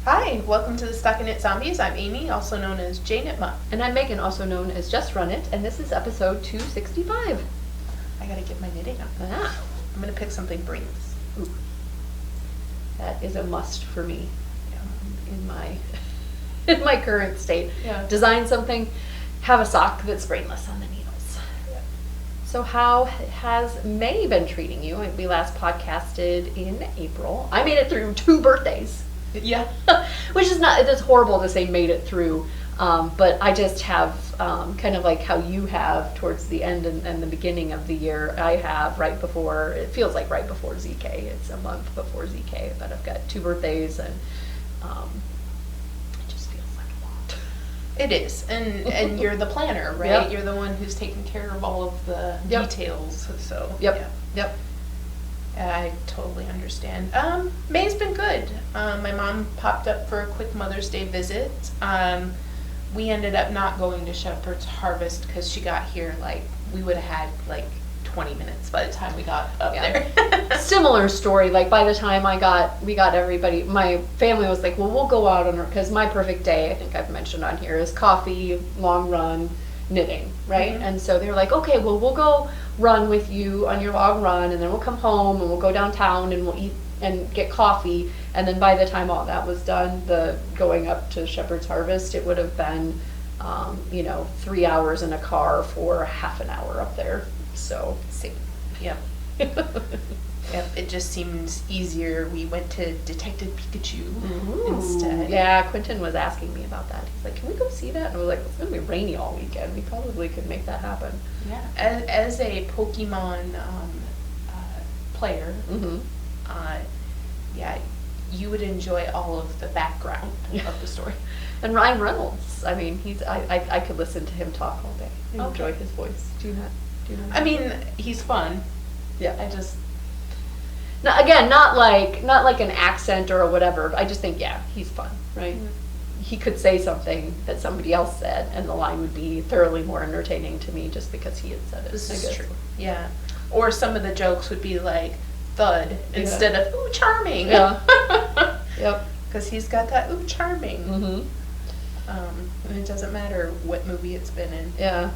Hi, welcome to the StockinetteZombies. I'm Amy, also known as Jane Itma. And I'm Megan, also known as Just Run It, and this is episode 265. I gotta get my knitting on. Ah. I'm gonna pick something brainless. Ooh. That is a must for me in my in my current state. Yeah. Design something, have a sock that's brainless on the needles. Yeah. So how has May been treating you? We last podcasted in April. I made it through 2 birthdays. Yeah. Which is not, it's horrible to say made it through, but I just have kind of like how you have towards the end and the beginning of the year. I have right before, it feels like right before ZK. It's a month before ZK, but I've got 2 birthdays and it just feels like a lot. It is, and you're the planner, right? Yep. You're the one who's taking care of all of the Yep. details, so. Yep. Yeah. Yep. I totally understand. May's been good. My mom popped up for a quick Mother's Day visit. We ended up not going to Shepherd's Harvest because she got here, we would have had 20 minutes by the time we got up there. Similar story. Like by the time we got everybody, my family was like, well, we'll go out on, because my perfect day, I think I've mentioned on here, is coffee, long run, knitting, right? Mm-hmm. And so they were like, okay, well, we'll go run with you on your long run, and then we'll come home and we'll go downtown and we'll eat and get coffee. And then by the time all that was done, the going up to Shepherd's Harvest, it would have been 3 hours in a car for half an hour up there. So Same. Yep. Yep. It just seems easier. We went to Detective Pikachu instead. Yeah, Quentin was asking me about that. He's like, can we go see that? And I was like, it's going to be rainy all weekend. We probably could make that happen. Yeah. As a Pokemon player, yeah, you would enjoy all of the background of the story. And Ryan Reynolds, I mean, I could listen to him talk all day. I Okay. enjoy his voice. Do you not? I mean, he's fun. Yeah. I just. No, again, not like an accent or whatever. I just think, yeah, he's fun, right? Mm-hmm. He could say something that somebody else said, and the line would be thoroughly more entertaining to me just because he had said it. This I is guess. true. Yeah. Or some of the jokes would be like thud instead of ooh charming. Yeah. Yep. Because he's got that ooh charming. Mm-hmm. And it doesn't matter what movie it's been in. Yeah.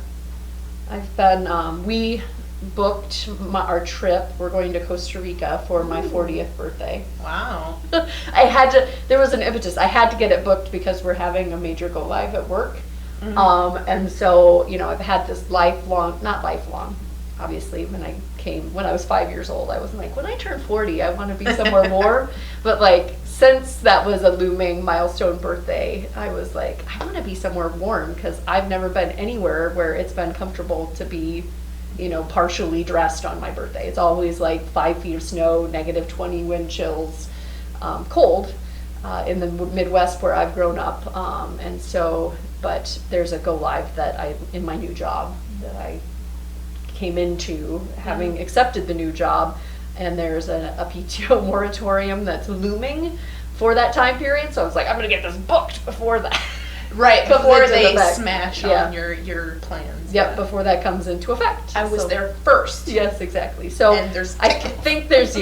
I've been, we booked our trip. We're going to Costa Rica for my 40th birthday. Wow. There was an impetus. I had to get it booked because we're having a major go live at work. Mm-hmm. And so, I've had this not lifelong, obviously, when I was 5 years old, I wasn't like, when I turn 40, I want to be somewhere more. But since that was a looming milestone birthday, I was like, I want to be somewhere warm because I've never been anywhere where it's been comfortable to be, partially dressed on my birthday. It's always 5 feet of snow, -20 wind chills, cold in the Midwest where I've grown up. And so, but there's a go live in my new job that I came into having accepted the new job, and there's a PTO moratorium that's looming for that time period. So I was like, I'm gonna get this booked before that. Right, before they effect. smash Yeah. on your plans. Yep, Yeah. before that comes into effect. I was So- there first. Yes, exactly. So And there's I tickets. think there's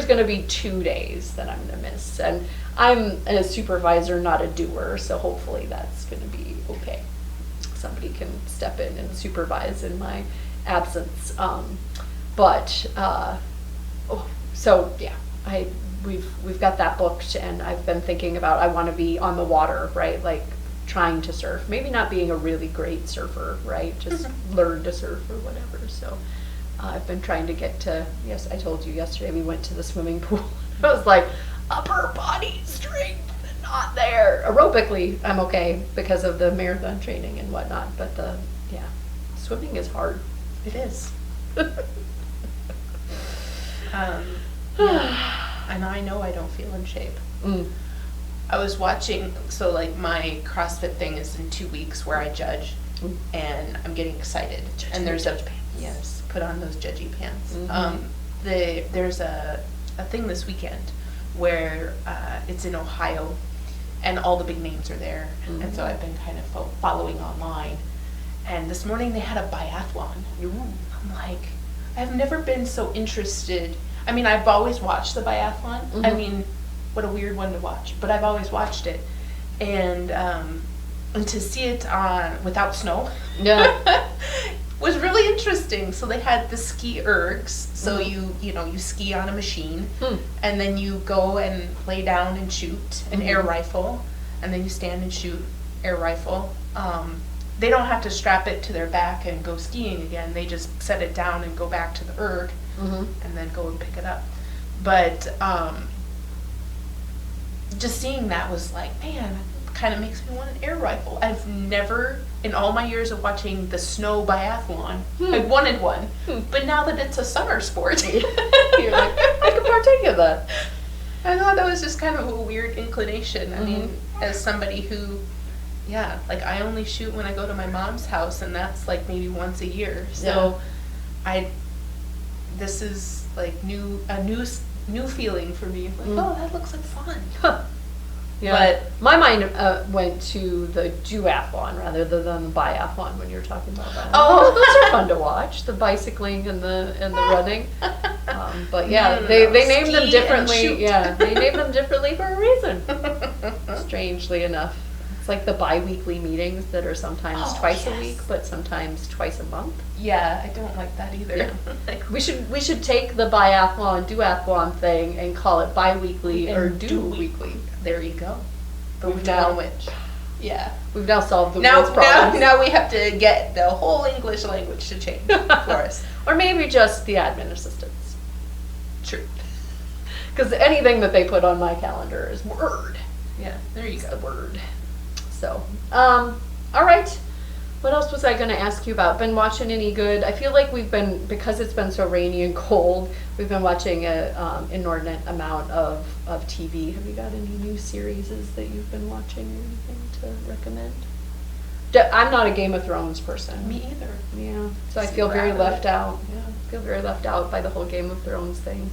going to be 2 days that I'm going to miss, and I'm a supervisor, not a doer. So hopefully that's going to be okay. Somebody can step in and supervise in my absence. So yeah, we've got that booked, and I've been thinking about, I want to be on the water, right? Trying to surf, maybe not being a really great surfer, right? Just learn to surf or whatever. So I've been trying to get to, yes, I told you yesterday we went to the swimming pool. I was like, upper body strength, not there. Aerobically, I'm okay because of the marathon training and whatnot, but swimming is hard. It is. Yeah. And I know I don't feel in shape. I was watching, so my CrossFit thing is in 2 weeks where I judge, and I'm getting excited. And there's judge pants. Yes, put on those judgy pants. Mhm. There's a thing this weekend where it's in Ohio, and all the big names are there. And so I've been kind of following online. And this morning they had a biathlon. I'm like, I've never been so interested. I mean, I've always watched the biathlon. I mean, what a weird one to watch, but I've always watched it. And to see it on without snow Yeah. was really interesting. So they had the ski ergs. So Mhm. you ski on a machine, Hmm. and then you go and lay down and shoot an Mhm. air rifle, and then you stand and shoot air rifle. They don't have to strap it to their back and go skiing again. They just set it down and go back to the erg, Mhm. and then go and pick it up. But just seeing that was like, man, it kind of makes me want an air rifle. I've never, in all my years of watching the snow biathlon, I wanted one. But now that it's a summer sport, You're like, I can partake of that. I thought that was just kind of a weird inclination. I mean, Mm-hmm. as somebody who, yeah, like I only shoot when I go to my mom's house, and that's like maybe once a year. So, this is like a new feeling for me. Like, oh, that looks like fun. Yeah. But my mind went to the duathlon rather than the biathlon when you were talking about that. Oh. Those are fun to watch, the bicycling and the running. But yeah, No, they no, named ski them and differently. shoot. Yeah, they named them differently for a reason. Strangely enough, it's like the bi-weekly meetings that are sometimes Oh, twice a yes. week, but sometimes twice a month. Yeah, I don't like that either. Yeah. Like, We should take the biathlon duathlon thing and call it bi-weekly or And do-weekly. there you go. The We've which now- one which. Yeah. We've now solved the Now, world's problems. now we have to get the whole English language to change for us. Or maybe just the admin assistants. True. Because anything that they put on my calendar is word. Yeah, there you It's go. the word. So, all right. What else was I going to ask you about? Been watching any good? I feel like we've been, because it's been so rainy and cold, we've been watching an inordinate amount of TV. Have you got any new series that you've been watching or anything to recommend? I'm not a Game of Thrones person. Me either. Yeah, so I See feel where very I'm left at. out. Yeah. I feel very left out by the whole Game of Thrones thing.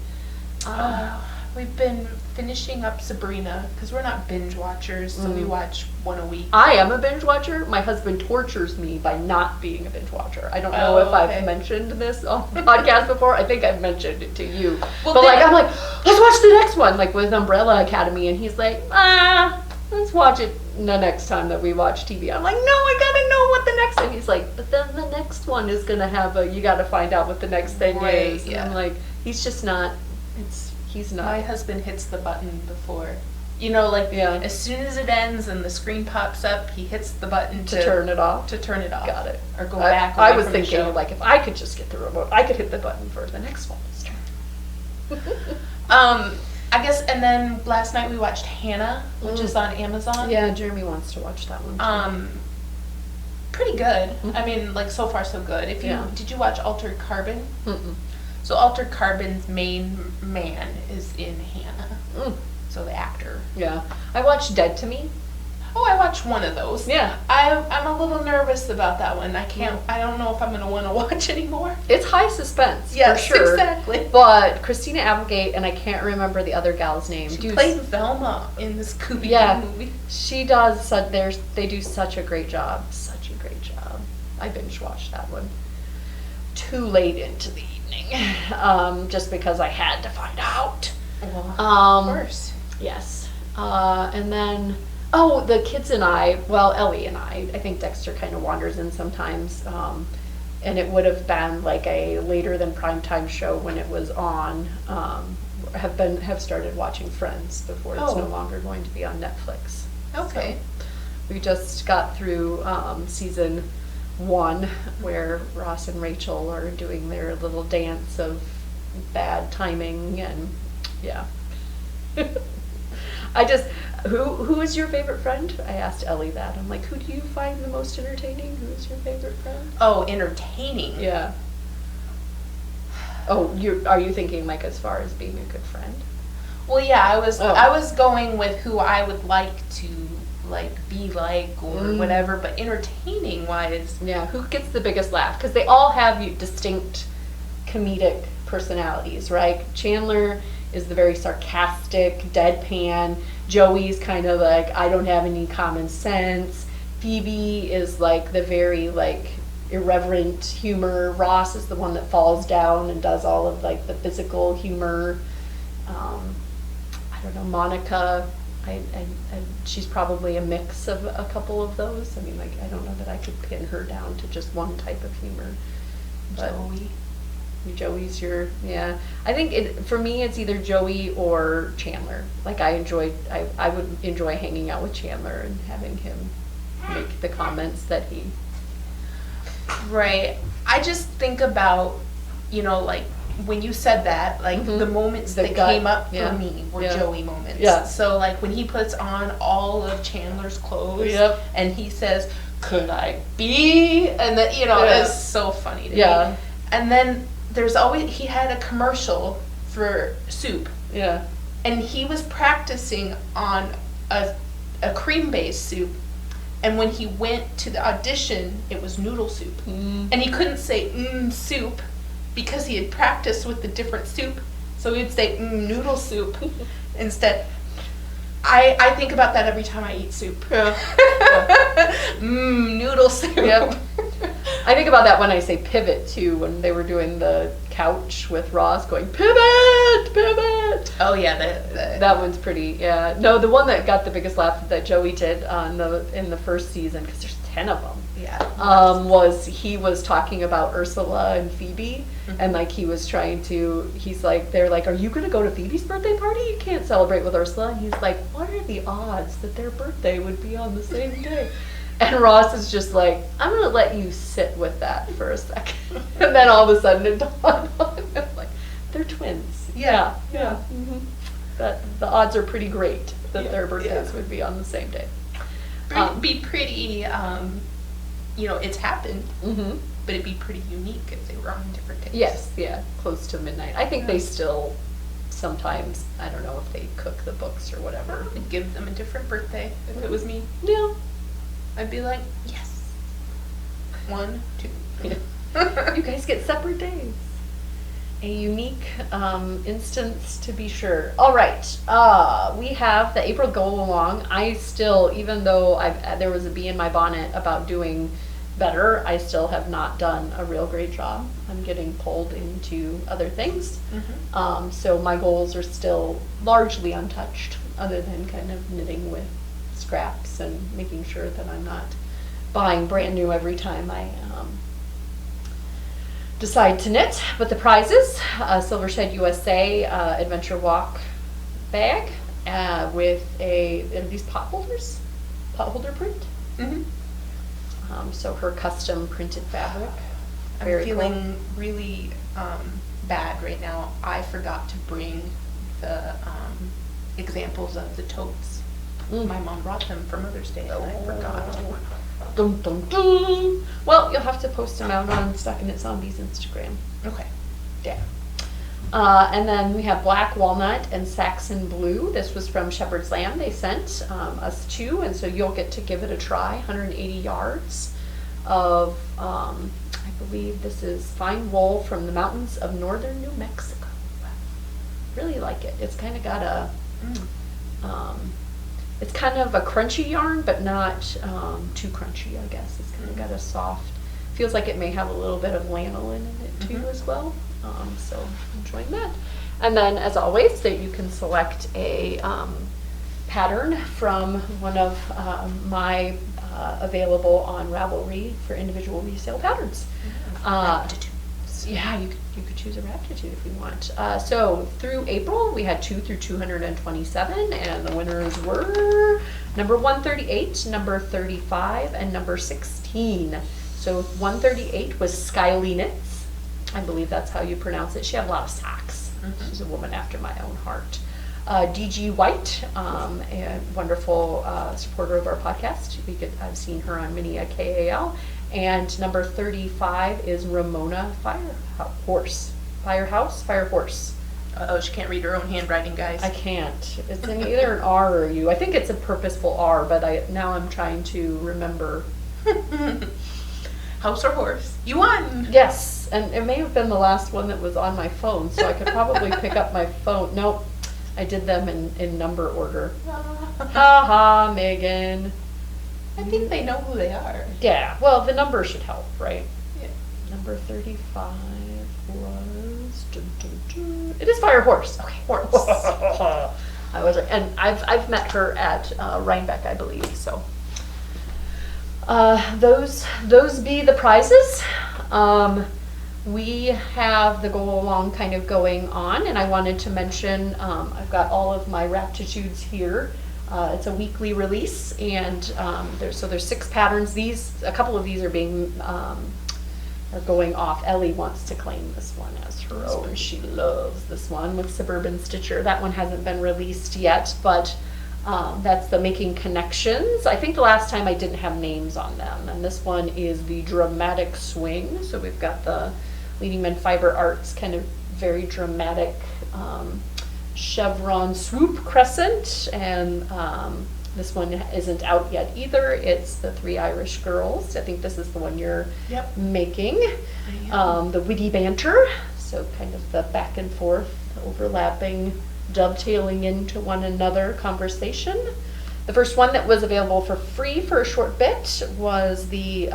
We've been finishing up Sabrina because we're not binge watchers, so we watch one a week. I am a binge watcher. My husband tortures me by not being a binge watcher. I don't know if okay. I've mentioned this on the podcast before. I think I've mentioned it to you. Well, but like, then- I'm like, let's watch the next one, like with Umbrella Academy, and he's like, let's watch it the next time that we watch TV. I'm like, no, I gotta know what the next. And he's like, but then the next one is gonna have you gotta find out what the next thing Right, is. And yeah. I'm like, he's just not. He's not. My husband hits the button before. You know, like Yeah. as soon as it ends and the screen pops up, he hits the button to turn it off. To turn it off. Got it. Or go back. I away was from the thinking, show. like, if I could just get the remote, I could hit the button for the next one. I guess, and then last night we watched Hannah, which is on Amazon. Yeah, Jeremy wants to watch that one too. Pretty good. I mean, like so far so good. If you Yeah. did you watch Altered Carbon? Mm-mm. So Altered Carbon's main man is in Hannah. Mm. So the actor. Yeah. I watched Dead to Me. Oh, I watched one of those. Yeah. I'm a little nervous about that one. I don't know if I'm gonna want to watch anymore. It's high suspense, Yes, for sure. exactly. But Christina Applegate, and I can't remember the other gal's name. She played Velma in the Scooby-Doo Yeah. movie. She does, they do such a great job. Such a great job. I binge watched that one too late into the evening, just because I had to find out. Well, Of of course. Yes. And then, the kids and I, well, Ellie and I think Dexter kind of wanders in sometimes. And it would have been like a later than primetime show when it was on. Have started watching Friends before it's no Oh. longer going to be on Netflix. Okay. So we just got through season 1 where Ross and Rachel are doing their little dance of bad timing, and yeah. Who is your favorite friend? I asked Ellie that. I'm like, who do you find the most entertaining? Who is your favorite friend? Oh, entertaining. Yeah. Oh, are you thinking like as far as being a good friend? Well, yeah, I Oh. was going with who I would like to be like or whatever, but entertaining wise. Yeah, who gets the biggest laugh? Because they all have distinct comedic personalities, right? Chandler is the very sarcastic, deadpan. Joey's kind of like, I don't have any common sense. Phoebe is like the very like irreverent humor. Ross is the one that falls down and does all of like the physical humor. I don't know, Monica. I she's probably a mix of a couple of those. I mean, like, I don't know that I could pin her down to just one type of humor. But Joey's yeah. I think for me, it's either Joey or Chandler. Like, I would enjoy hanging out with Chandler and having him make the comments that he. Right. I just think about, like, when you said that, like, the moments that came up for me were Joey moments. Yeah. So, like, when he puts on all of Chandler's clothes and he says, "Could I be?" And that, it's so funny to me. And then he had a commercial for soup. Yeah. And he was practicing on a cream-based soup. And when he went to the audition, it was noodle soup. And he couldn't say soup because he had practiced with the different soup. So he would say noodle soup instead. I think about that every time I eat soup. Noodle soup. Yep. I think about that when I say pivot too, when they were doing the couch with Ross going pivot, pivot. Oh yeah, that one's pretty. Yeah, no, the one that got the biggest laugh that Joey did in the first season, because there's 10 of them. Yeah. He was talking about Ursula and Phoebe, and like he's like, they're like, "Are you gonna go to Phoebe's birthday party? You can't celebrate with Ursula." And he's like, "What are the odds that their birthday would be on the same day?" And Ross is just like, "I'm going to let you sit with that for a second." And then all of a sudden it dawned on him, like, they're twins. Yeah. Mm-hmm. The odds are pretty great that their birthdays would be on the same day. Be pretty, it's happened, but it'd be pretty unique if they were on different days. Yes, close to midnight. I think they still sometimes, I don't know if they cook the books or whatever. I'd give them a different birthday if it was me. Yeah. I'd be like, yes. 1, 2. You guys get separate days. A unique instance to be sure. All right. We have the April go along. I still, even though there was a bee in my bonnet about doing better, I still have not done a real great job. I'm getting pulled into other things. So my goals are still largely untouched, other than kind of knitting with scraps and making sure that I'm not buying brand new every time I decide to knit. But the prizes, Silver Shed USA Adventure Walk bag with these pot holder print. So her custom printed fabric. I'm feeling really bad right now. I forgot to bring the examples of the totes. My mom brought them for Mother's Day, and I forgot. Dun, dun, dun. Well, you'll have to post them out on StockinetteZombies Instagram. Okay. Yeah. And then we have Black Walnut and Saxon Blue. This was from Shepherd's Lamb. They sent us 2, and so you'll get to give it a try. 180 yards of, I believe this is fine wool from the mountains of northern New Mexico. Really like it. It's kind of got a... it's kind of a crunchy yarn, but not too crunchy, I guess. It's kind of got a soft, feels like it may have a little bit of lanolin in it too as well. So enjoying that. And then, as always, that you can select a pattern from one of my available on Ravelry for individual resale patterns. Yeah, you could choose a Raptitude if you want. So through April, we had 2 through 227, and the winners were number 138, number 35, and number 16. So 138 was Skyly Knits. I believe that's how you pronounce it. She had a lot of socks. She's a woman after my own heart. DG White, a wonderful supporter of our podcast. I've seen her on many a KAL. And number 35 is Ramona Firehorse. Oh, she can't read her own handwriting, guys. I can't. It's in either an R or a U. I think it's a purposeful R, but now I'm trying to remember. House or horse? You won! Yes, and it may have been the last one that was on my phone, so I could probably pick up my phone. Nope, I did them in number order. Ha ha, Megan. I think they know who they are. Yeah, well, the number should help, right? Yeah. Number 35 was... It is Fire Horse. Okay, horse. And I've met her at Rhinebeck, I believe. So those be the prizes. We have the go along kind of going on, and I wanted to mention I've got all of my Raptitudes here. It's a weekly release, and there's 6 patterns. A couple of these are being are going off. Ellie wants to claim this one as her own. She loves this one with Suburban Stitcher. That one hasn't been released yet, but that's the Making Connections. I think the last time I didn't have names on them, and this one is the Dramatic Swing. So we've got the Leading Men Fiber Arts kind of very dramatic chevron swoop crescent, and this one isn't out yet either. It's the 3 Irish Girls. I think this is the one you're making. The Witty Banter, so kind of the back and forth, overlapping, dovetailing into one another conversation. The first one that was available for free for a short bit was the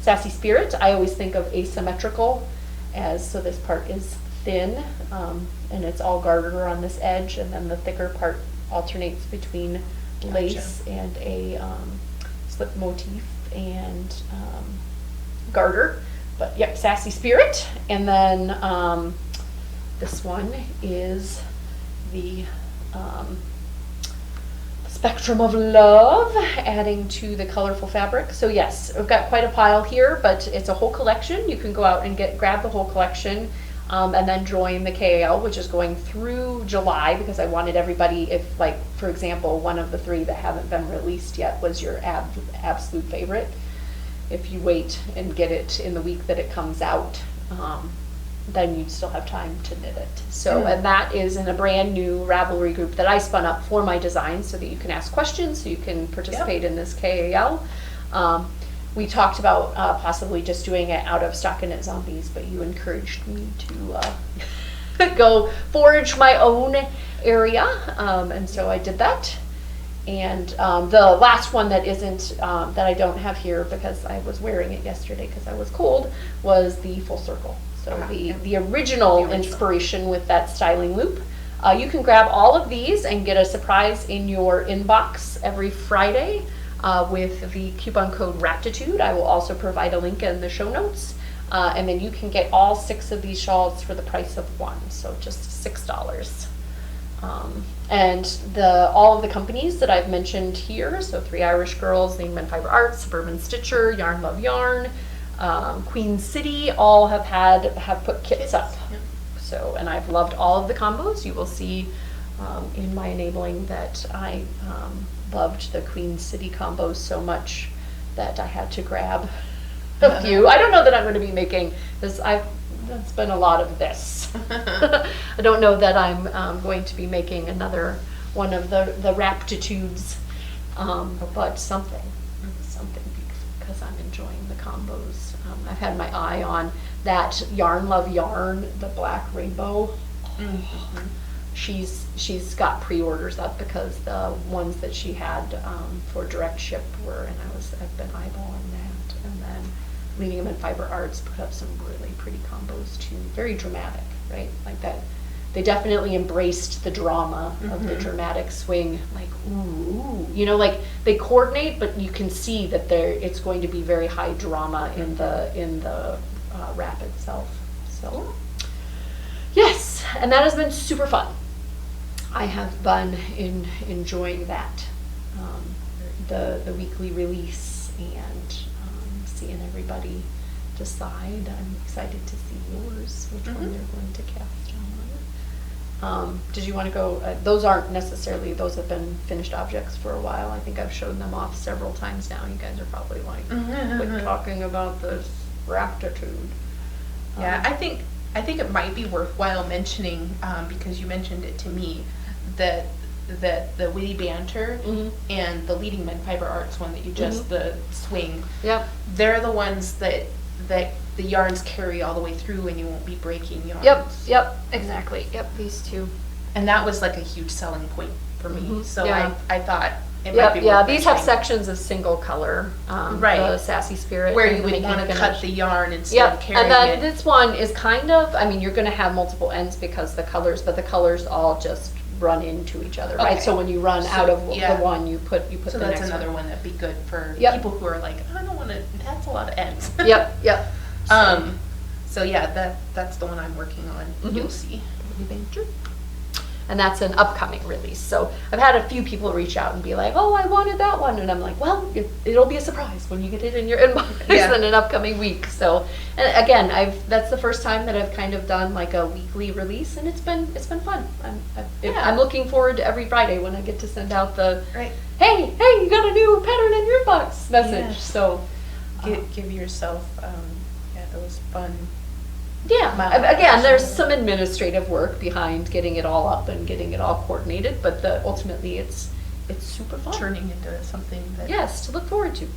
Sassy Spirit. I always think of asymmetrical so this part is thin, and it's all garter on this edge, and then the thicker part alternates between lace and a slip motif and garter. But yep, Sassy Spirit. And then this one is the Spectrum of Love, adding to the colorful fabric. So yes, I've got quite a pile here, but it's a whole collection. You can go out and grab the whole collection. And then join the KAL, which is going through July, because I wanted everybody, if, like, for example, one of the 3 that haven't been released yet was your absolute favorite, if you wait and get it in the week that it comes out, then you'd still have time to knit it. So, and that is in a brand new Ravelry group that I spun up for my design, so that you can ask questions, so you can participate in this KAL. We talked about possibly just doing it out of StockinetteZombies, but you encouraged me to go forage my own area, and so I did that. And the last one that isn't, that I don't have here because I was wearing it yesterday because I was cold, was the Full Circle. So the original inspiration with that styling loop. You can grab all of these and get a surprise in your inbox every Friday. With the coupon code RAPTITUDE. I will also provide a link in the show notes. And then you can get all 6 of these shawls for the price of 1, so just $6. And all of the companies that I've mentioned here, so 3 Irish Girls, Leading Men Fiber Arts, Suburban Stitcher, Yarn Love Yarn, Queen City, all have put kits up. Yep. So, and I've loved all of the combos. You will see in my enabling that I loved the Queen City combos so much that I had to grab a few. I don't know that I'm going to be making this. It's been a lot of this. I don't know that I'm going to be making another one of the Raptitudes, but something because I'm enjoying the combos. I've had my eye on that Yarn Love Yarn, the black rainbow. Mm-hmm. She's got pre-orders up because the ones that she had for direct ship were, and I've been eyeballing that. And then Leading Men Fiber Arts put up some really pretty combos too, very dramatic, right? Like that, they definitely embraced the drama of the dramatic swing. Like ooh, like they coordinate, but you can see that it's going to be very high drama in the wrap itself. So yes, and that has been super fun. I have been enjoying that, the weekly release, and seeing everybody decide. I'm excited to see yours, which one they're going to cast on. Did you want to go? Those aren't necessarily, those have been finished objects for a while. I think I've shown them off several times now. You guys are probably like, quit talking about this Raptitude. Yeah, I think it might be worthwhile mentioning, because you mentioned it to me, that the Witty Banter and the Leading Men Fiber Arts one that you just, the swing, they're the ones that the yarns carry all the way through and you won't be breaking yarns. Yep, exactly. Yep, these two. And that was like a huge selling point for me. So I thought it might be worth these mentioning. have sections of single color, right. The Sassy Spirit. Where you would want to cut the yarn instead of carrying it. And then this one is kind of, you're going to have multiple ends because the colors all just run into each other, right? Okay. So when you run out of yeah. the one, you put So the that's next another one. one that'd be good for Yep. people who are like, I don't want to, that's a lot of ends. Yep. So yeah, that's the one I'm working on. Mhm. You'll see. And that's an upcoming release. So I've had a few people reach out and be like, "Oh, I wanted that one," and I'm like, "Well, it'll be a surprise when you get it in your inbox Yeah. in an upcoming week." So, and again, that's the first time that I've kind of done like a weekly release, and it's been fun. I'm looking forward to every Friday when I get to send out the Right. hey, you got a new pattern in your inbox message. Yeah. So, Give yourself those fun. yeah, Wow. again, there's some administrative work behind getting it all up and getting it all coordinated, but ultimately it's super fun. Turning into something that Yes, to look forward to.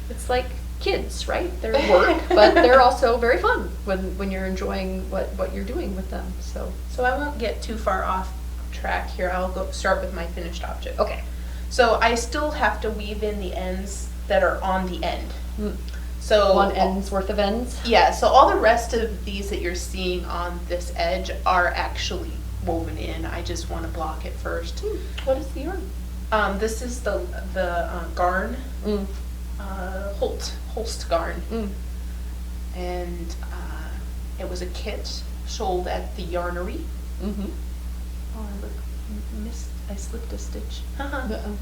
It's like kids, right? They're work, but they're also very fun when you're enjoying what you're doing with them. So I won't get too far off track here. I'll start with my finished object. okay. So I still have to weave in the ends that are on the end. So One end's worth of ends. Yeah, so all the rest of these that you're seeing on this edge are actually woven in. I just want to block it first. What is the yarn? This is the garn, Holst garn, and it was a kit sold at the yarnery. Mm-hmm. Oh, I slipped a stitch. Uh-oh.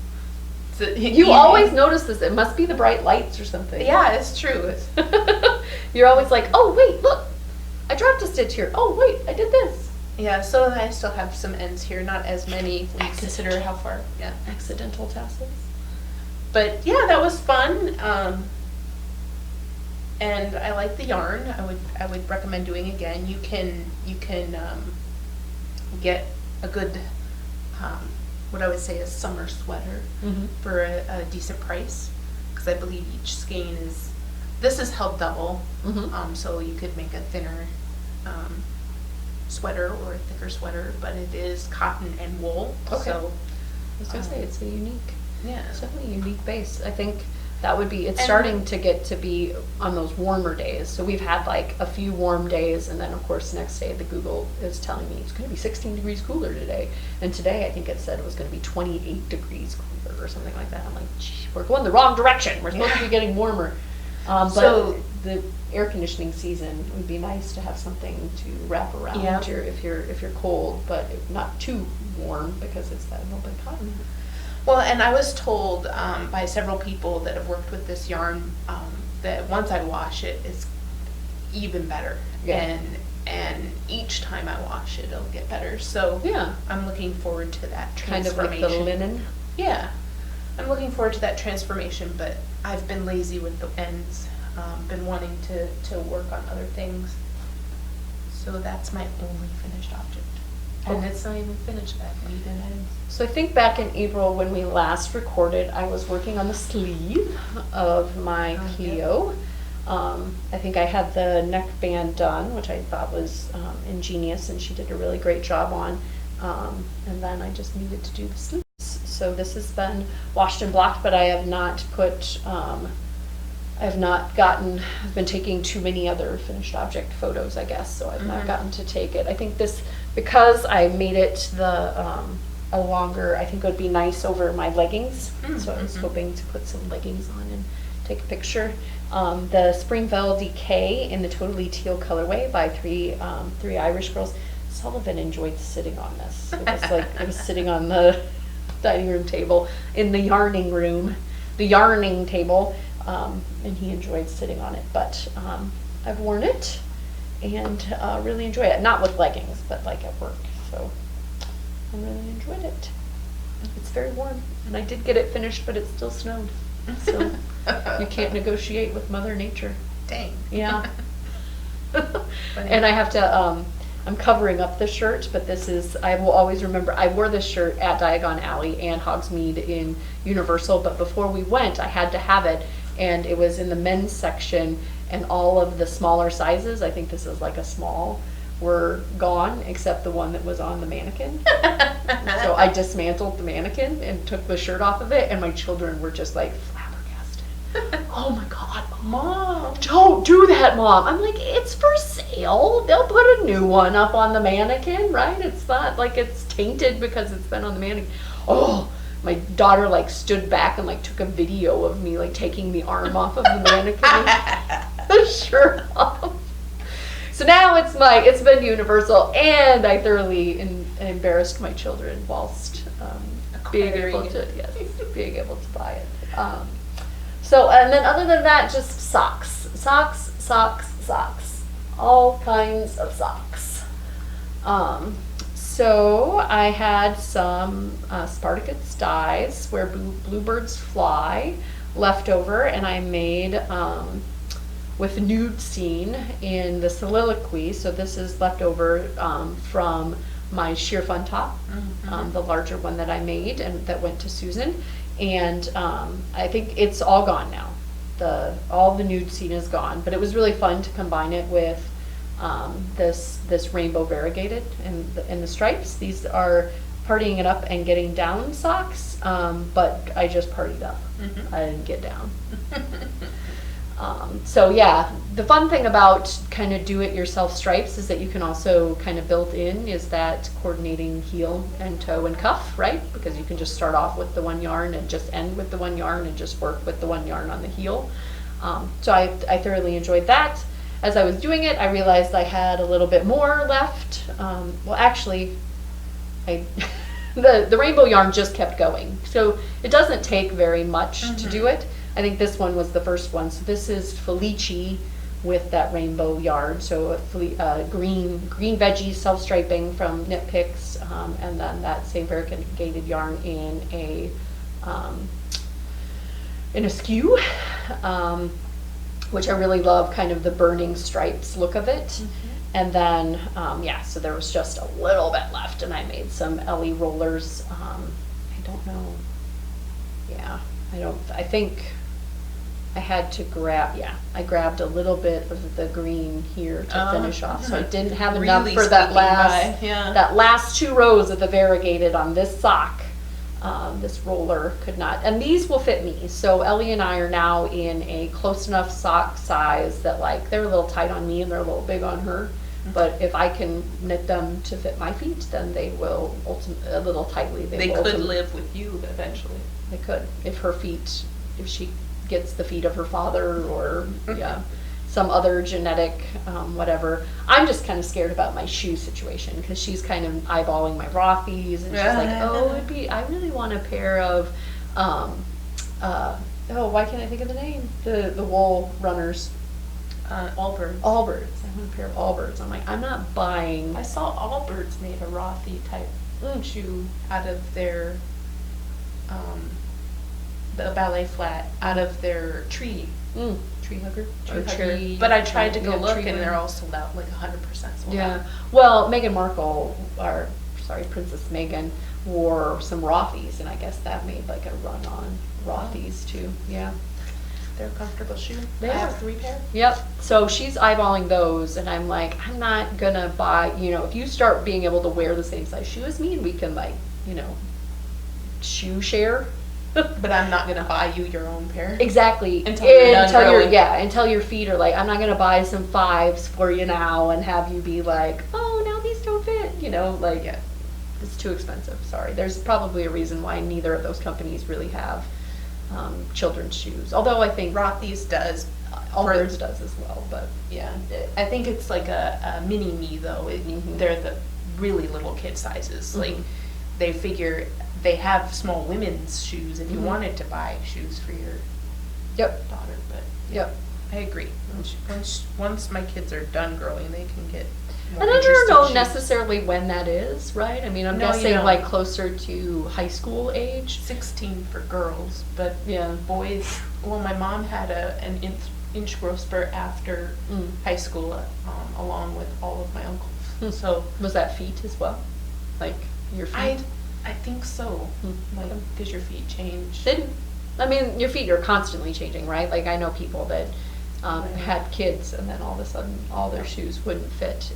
So, You always notice this. It must be the bright lights or something. Yeah, it's true. You're always like, oh wait, look, I dropped a stitch here. Oh wait, I did this. Yeah, so I still have some ends here, not as many when you consider how far. Yeah. Accidental tassels. But yeah, that was fun. And I like the yarn. I would recommend doing again. You can get a good what I would say a summer sweater for a decent price, because I believe each skein this is held double, so you could make a thinner sweater or a thicker sweater, but it is cotton and wool. Okay. So I was gonna say it's a unique. yeah, It's definitely a unique base. I think that would be, it's And- starting to get to be on those warmer days. So we've had like a few warm days, and then of course next day the Google is telling me it's going to be 16 degrees cooler today. And today I think it said it was going to be 28 degrees cooler or something like that. I'm like, gee, we're going the wrong direction. We're supposed to be getting warmer. But So- the air conditioning season would be nice to have something to wrap around Yeah. if you're cold, but not too warm because it's that little bit cotton. Well, and I was told by several people that have worked with this yarn that once I wash it, it's even better. Yeah. And each time I wash it, it'll get better. So Yeah. I'm looking forward to that Kind of transformation. like the linen. Yeah, I'm looking forward to that transformation. But I've been lazy with the ends. Been wanting to work on other things. So that's my only finished object. And Okay. it's not even finished that weave and ends. So I think back in April when we last recorded, I was working on the sleeve of my Oh, yeah. Clio. I think I had the neckband done, which I thought was ingenious, and she did a really great job on. And then I just needed to do the sleeves. So this has been washed and blocked, but I have not put, I've been taking too many other finished object photos, I guess, so I've not gotten to take it. I think this, because I made it a longer, I think it would be nice over my leggings. So I was hoping to put some leggings on and take a picture. The Springville Decay in the Totally Teal colorway by three Irish girls. Sullivan enjoyed sitting on this. It was like, it was sitting on the dining room table in the yarning room, the yarning table. And he enjoyed sitting on it, but I've worn it and really enjoy it. Not with leggings, but like at work. So I really enjoyed it. It's very warm, and I did get it finished, but it still snowed. So you can't negotiate with Mother Nature. Dang. Yeah. And I have to, I'm covering up the shirt, but this is, I will always remember, I wore this shirt at Diagon Alley and Hogsmeade in Universal, but before we went, I had to have it, and it was in the men's section, and all of the smaller sizes, I think this is like a small, were gone, except the one that was on the mannequin. So I dismantled the mannequin and took the shirt off of it, and my children were just like flabbergasted. Oh my God, Mom. don't do that, Mom. I'm like, it's for sale. They'll put a new one up on the mannequin, right? It's not like it's tainted because it's been on the mannequin. Oh, my daughter like stood back and like took a video of me like taking the arm off of the mannequin, the shirt off. So now it's been universal, and I thoroughly embarrassed my children whilst being able to buy it. So, and then other than that, just socks, all kinds of socks. So I had some Spartacus dyes where bluebirds fly left over, and I made with nude scene in the soliloquy. So this is left over from my sheer fun top, the larger one that I made and that went to Susan. And I think it's all gone now. All the nude scene is gone, but it was really fun to combine it with this rainbow variegated in the stripes. These are partying it up and getting down socks, but I just partied up. I didn't get down. So yeah, the fun thing about kind of do-it-yourself stripes is that you can also kind of built in is that coordinating heel and toe and cuff, right? Because you can just start off with the one yarn and just end with the one yarn and just work with the one yarn on the heel. So I thoroughly enjoyed that. As I was doing it, I realized I had a little bit more left. Well, actually, the rainbow yarn just kept going. So it doesn't take very much to do it. I think this one was the first one. So this is Felici with that rainbow yarn. So green veggie self-striping from Knit Picks, and then that same variegated yarn in a skew, which I really love, kind of the burning stripes look of it. And then, so there was just a little bit left, and I made some Ellie rollers. I don't know. Yeah, I think I had to I grabbed a little bit of the green here to finish off. So I didn't have enough for that last 2 rows of the variegated on this sock. This roller could not, and these will fit me. So Ellie and I are now in a close enough sock size that like they're a little tight on me and they're a little big on her. But if I can knit them to fit my feet, then they will a little tightly. They could live with you eventually. They could, if she gets the feet of her father or some other genetic whatever. I'm just kind of scared about my shoe situation because she's kind of eyeballing my Rothy's, and she's like, I really want a pair of why can't I think of the name? The wool runners. Allbirds. Allbirds. I want a pair of Allbirds. I'm like, I'm not buying. I saw Allbirds made a Rothy type shoe out of their the ballet flat out of their tree hugger. But I tried to go look, and they're all sold out, like 100% sold out. Well, Meghan Markle, Princess Meghan, wore some Rothy's, and I guess that made like a run on Rothy's too. Yeah. They're a comfortable shoe. I have 3 pair. Yep. So she's eyeballing those, and I'm like, I'm not gonna buy, if you start being able to wear the same size shoe as me, and we can shoe share. But I'm not gonna buy you your own pair. Exactly. Until your feet are like, I'm not gonna buy some 5s for you now and have you be like, oh, now these don't fit. It's too expensive. Sorry. There's probably a reason why neither of those companies really have children's shoes. Although I think Rothy's does. Allbirds does as well. But yeah, I think it's like a mini me though. They're the really little kid sizes. Like they figure. They have small women's shoes if you wanted to buy shoes for your daughter, but I agree. Once my kids are done growing, they can get more and I don't know shoes. Necessarily when that is, right? I mean, I'm guessing like closer to high school age. 16 for girls, but boys. Well, my mom had an inch growth spurt after high school, along with all of my uncles. So was that feet as well? Like your feet? I think so. Like, because your feet change. I mean, your feet are constantly changing, right? Like, I know people that had kids, and then all of a sudden, all their shoes wouldn't fit.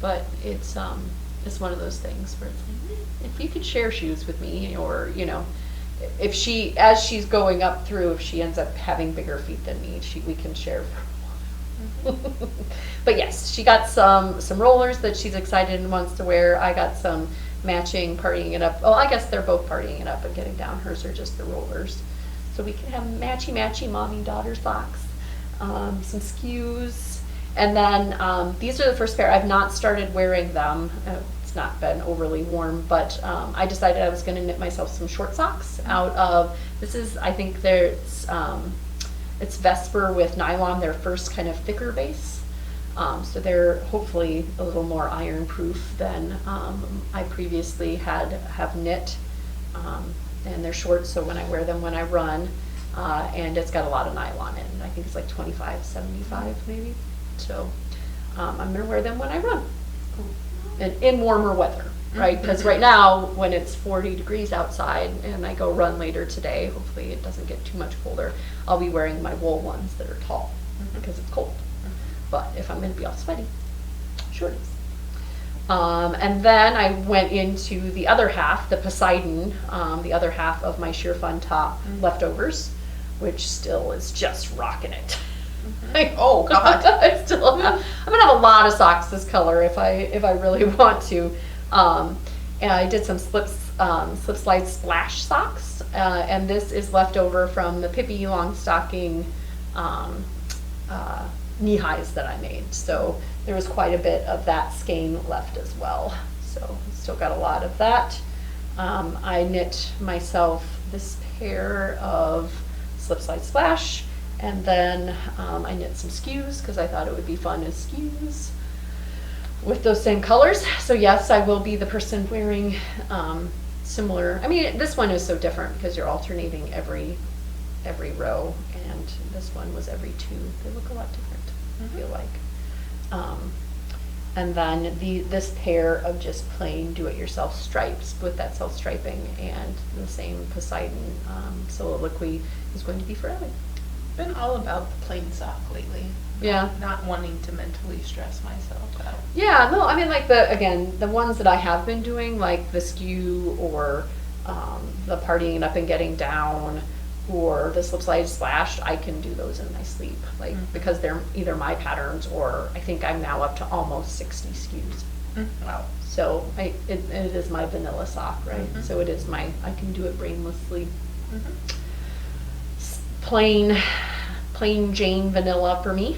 But it's one of those things where it's like, if you could share shoes with me, or as she's going up through, if she ends up having bigger feet than me, we can share. But yes, she got some rollers that she's excited and wants to wear. I got some matching partying it up. Oh, I guess they're both partying it up and getting down. Hers are just the rollers. So we can have matchy mommy daughter socks, some skews, and then these are the first pair. I've not started wearing them. It's not been overly warm, but I decided I was going to knit myself some short socks out of, this is, I think it's Vesper with nylon, their first kind of thicker base. So they're hopefully a little more iron proof than I previously have knit. And they're short, so when I wear them when I run, and it's got a lot of nylon in it. I think it's like 25/75 maybe. So I'm gonna wear them when I run, in warmer weather, right? Because right now, when it's 40 degrees outside and I go run later today, hopefully it doesn't get too much colder, I'll be wearing my wool ones that are tall because it's cold. But if I'm gonna be all sweaty, shorties. And then I went into the other half, the Poseidon, the other half of my Sheer Fun top leftovers, which still is just rocking it. Like, oh God, I'm gonna have a lot of socks this color if I really want to. And I did some slip slide splash socks, and this is leftover from the Pippi long stocking knee highs that I made. So there was quite a bit of that skein left as well. So still got a lot of that. I knit myself this pair of slip slide splash, and then I knit some skews because I thought it would be fun as skews with those same colors. So yes, I will be the person wearing similar. I mean, this one is so different because you're alternating every row, and this one was every two. They look a lot different, I feel like. And then this pair of just plain do-it-yourself stripes with that self-striping, and the same Poseidon soliloquy is going to be for Ellie. Been all about the plain sock lately. Yeah. Not wanting to mentally stress myself out. Yeah, no, I mean, like the ones that I have been doing, like the skew or the partying it up and getting down, or the slip slide splash, I can do those in my sleep, like because they're either my patterns or I think I'm now up to almost 60 skews. Wow. So it is my vanilla sock, right? So it is I can do it brainlessly. Plain Jane vanilla for me.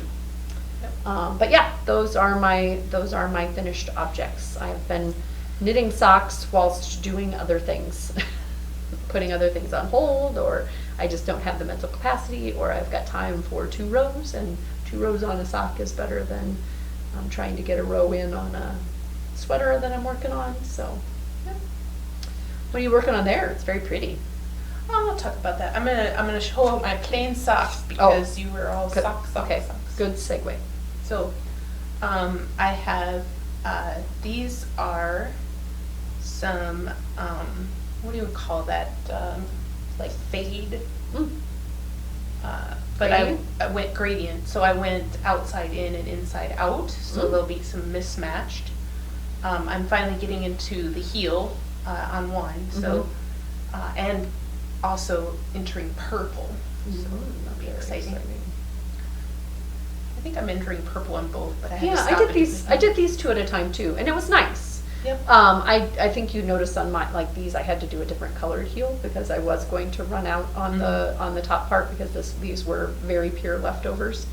Yep. But yeah, those are my finished objects. I've been knitting socks whilst doing other things, putting other things on hold, or I just don't have the mental capacity, or I've got time for 2 rows, and 2 rows on a sock is better than trying to get a row in on a sweater that I'm working on. So yeah. What are you working on there? It's very pretty. I'll talk about that. I'm gonna show out my plain socks because you were all socks. Okay, good segue. So, I have these are some what do you call that? Like fade. But I went gradient, so I went outside in and inside out. So there'll be some mismatched. I'm finally getting into the heel on one. So and also entering purple, so that'll be exciting. I think I'm entering purple on both, but I have to stop. I did these 2 at a time too, and it was nice. Yep. I think you noticed on my these I had to do a different colored heel because I was going to run out on the top part because these were very pure leftovers.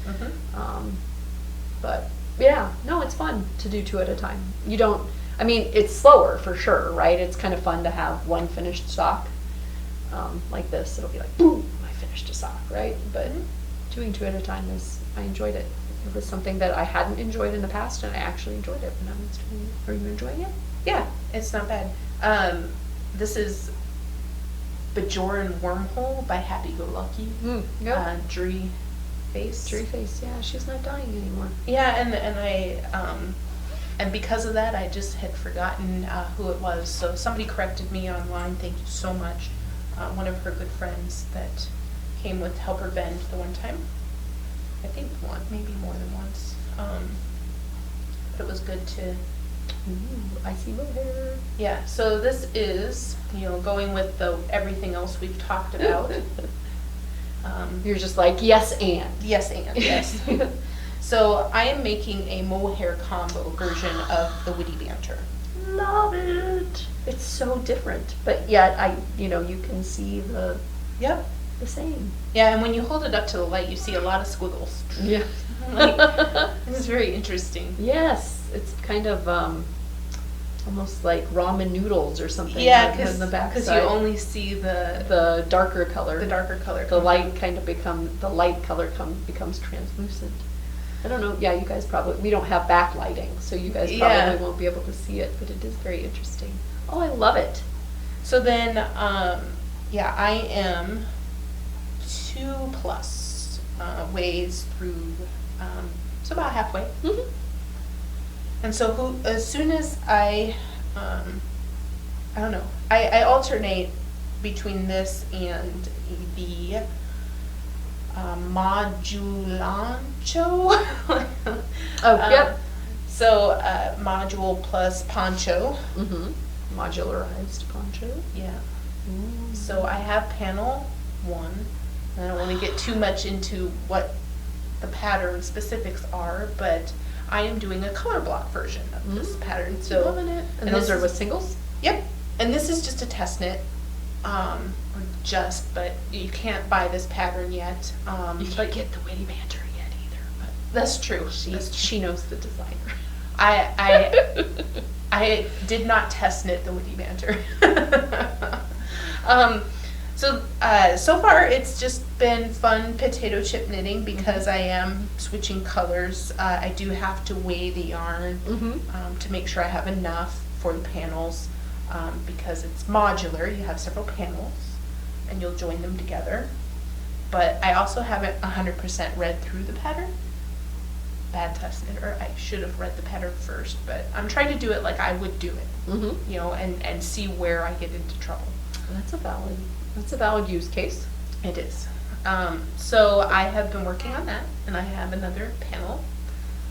But yeah, no, it's fun to do 2 at a time. You don't. I mean, it's slower for sure, right? It's kind of fun to have one finished sock. Like this, it'll be like, boom, I finished a sock, right? But doing 2 at a time I enjoyed it. It was something that I hadn't enjoyed in the past, and I actually enjoyed it when I was doing it. Are you enjoying it? Yeah, it's not bad. This is Bajoran Wormhole by Happy Go Lucky. Dree Face. Dree Face, yeah, she's not dying anymore. Yeah, and I and because of that, I just had forgotten who it was. So somebody corrected me online. Thank you so much. One of her good friends that came with Help Her Bend the one time. I think maybe more than once. But it was good to Ooh, I see mohair. Yeah, so this is, going with the everything else we've talked about. You're just like, yes, and. Yes, and yes. So I am making a mohair combo version of the Witty Banter. Love it. It's so different, but yet you can see the same. Yeah, and when you hold it up to the light, you see a lot of squiggles. Yeah. This is very interesting. Yes, it's kind of almost like ramen noodles or something. Yeah, because you only see the darker color. The darker color. The light color becomes translucent. I don't know. Yeah, you guys we don't have backlighting, so you guys probably won't be able to see it, but it is very interesting. Oh, I love it. So then, I am 2+ ways through, so about halfway. Mm-hmm. And so as soon as I don't know, I alternate between this and the modulancho. Yep. So module plus poncho. Mm-hmm. Modularized poncho. Yeah. Mm. So I have panel 1. I don't want to get too much into what the pattern specifics are, but I am doing a color block version of this pattern. So loving it. And those are with singles? Yep. And this is just a test knit. But you can't buy this pattern yet. You can't get the Witty Banter yet either. But that's true. She knows the designer. I did not test knit the Witty Banter. So far it's just been fun potato chip knitting because I am switching colors. I do have to weigh the yarn to make sure I have enough for the panels because it's modular. You have several panels and you'll join them together. But I also haven't 100% read through the pattern. Bad test knitter. I should have read the pattern first, but I'm trying to do it like I would do it, and see where I get into trouble. That's a valid use case. It is. So I have been working on that, and I have another panel.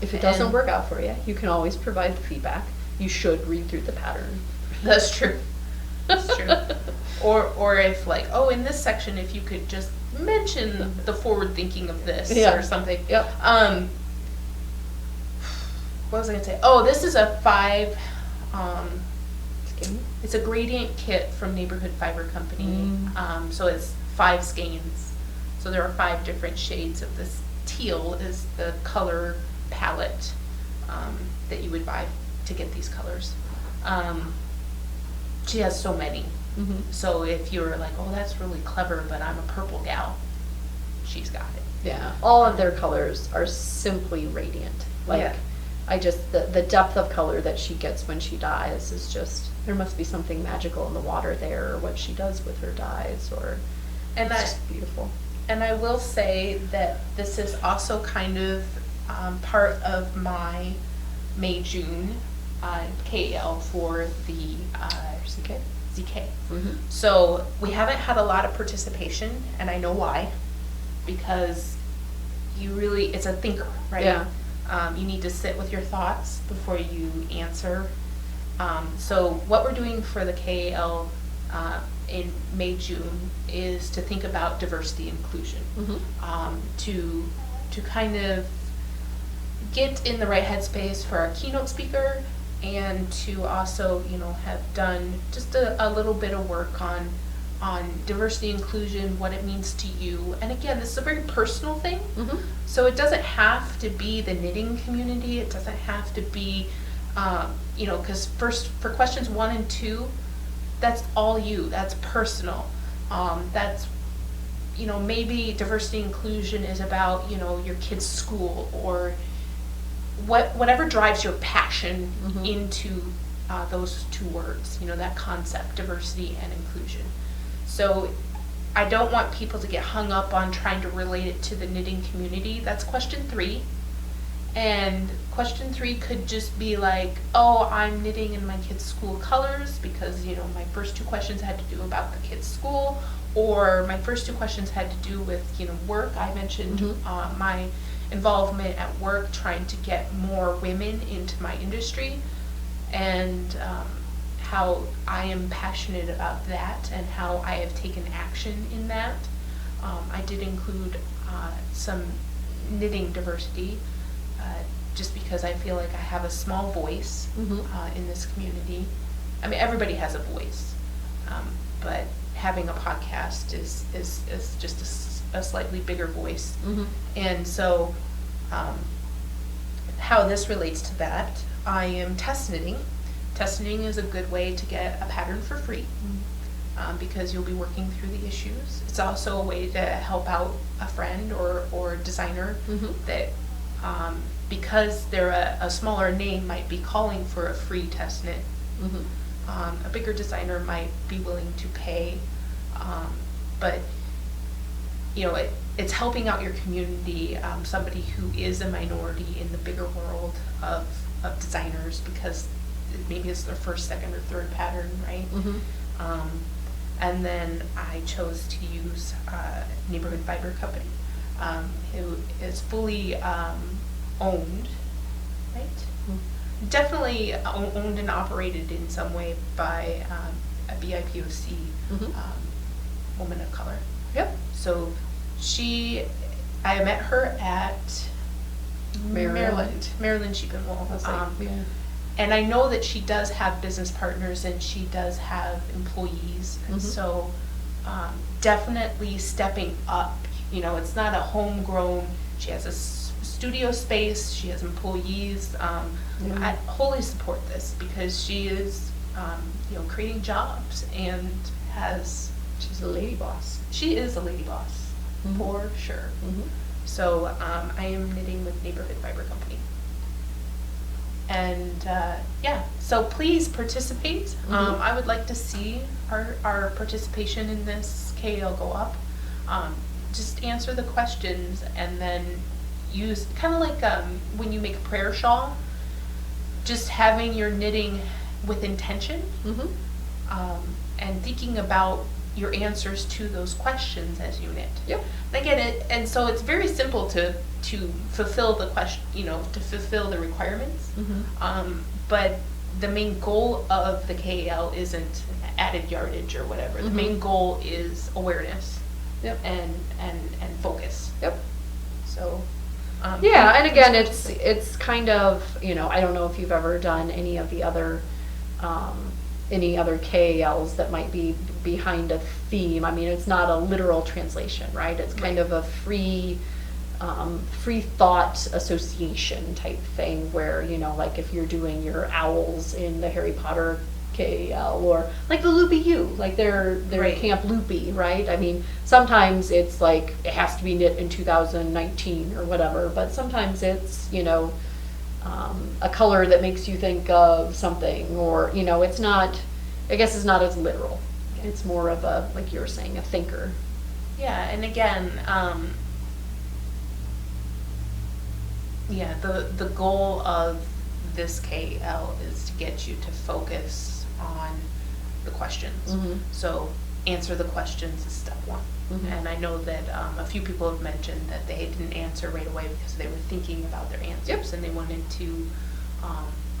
If it doesn't work out for you, you can always provide the feedback. You should read through the pattern. That's true. That's true. Or if in this section, if you could just mention the forward thinking of this or something. Yep. What was I gonna say? Oh, this is a 5. Skein? It's a gradient kit from Neighborhood Fiber Company. So it's 5 skeins. So there are 5 different shades of this. Teal is the color palette that you would buy to get these colors. She has so many. So if you're like, oh, that's really clever, but I'm a purple gal, she's got it. Yeah, all of their colors are simply radiant. The depth of color that she gets when she dyes is just, there must be something magical in the water there, or what she does with her dyes, it's just beautiful. And I will say that this is also kind of part of my May-June KL for the ZK. So we haven't had a lot of participation, and I know why, because it's a thinker, right? Yeah. You need to sit with your thoughts before you answer. So what we're doing for the KL in May-June is to think about diversity inclusion, to kind of get in the right headspace for our keynote speaker, and to also have done just a little bit of work on diversity inclusion, what it means to you. And again, this is a very personal thing. So it doesn't have to be the knitting community. It doesn't have to be, because first for questions 1 and 2, that's all you. That's personal. That's, maybe diversity inclusion is about, your kid's school, or whatever drives your passion into those 2 words, that concept, diversity and inclusion. So I don't want people to get hung up on trying to relate it to the knitting community. That's question 3. And question 3 could just be like, oh, I'm knitting in my kid's school colors because, my first 2 questions had to do about the kid's school, or my first 2 questions had to do with, work. I mentioned my involvement at work, trying to get more women into my industry. and how I am passionate about that and how I have taken action in that. I did include some knitting diversity, just because I feel like I have a small voice in this community. I mean, everybody has a voice, but having a podcast is just a slightly bigger voice. And so how this relates to that, I am test knitting. Test knitting is a good way to get a pattern for free, because you'll be working through the issues. It's also a way to help out a friend or designer that, because they're a smaller name, might be calling for a free test knit. A bigger designer might be willing to pay, but it's helping out your community, somebody who is a minority in the bigger world of designers, because maybe it's their first, second, or third pattern, right? And then I chose to use Neighborhood Fiber Company, who is fully owned, right? Definitely owned and operated in some way by a BIPOC woman of color. Yep. So I met her at Maryland Sheep and Wool. And I know that she does have business partners and she does have employees, and so definitely stepping up. It's not a homegrown. She has a studio space. She has employees. I wholly support this because she is, creating jobs and She's a lady boss. She is a lady boss, for sure. So I am knitting with Neighborhood Fiber Company. And so please participate. I would like to see our participation in this KL go up. Just answer the questions and then use, kind of like when you make a prayer shawl, just having your knitting with intention, and thinking about your answers to those questions as you knit. Yep. And again, and so it's very simple to fulfill the question, to fulfill the requirements. But the main goal of the KL isn't added yardage or whatever. The main goal is awareness. Yep. And focus. Yep. So. And again, it's kind of, I don't know if you've ever done any of the other KALs that might be behind a theme. I mean, it's not a literal translation, right? It's kind of a free thought association type thing where, like if you're doing your owls in the Harry Potter KAL, or like the Loopy U, like they're Right. Camp Loopy, right? I mean, sometimes it's like it has to be knit in 2019 or whatever, but sometimes it's, a color that makes you think of something, or, it's not, I guess it's not as literal. It's more of a, like you were saying, a thinker. Yeah, and again, the goal of this KL is to get you to focus on the questions. So answer the questions is step one. And I know that a few people have mentioned that they didn't answer right away because they were thinking about their answers and they wanted to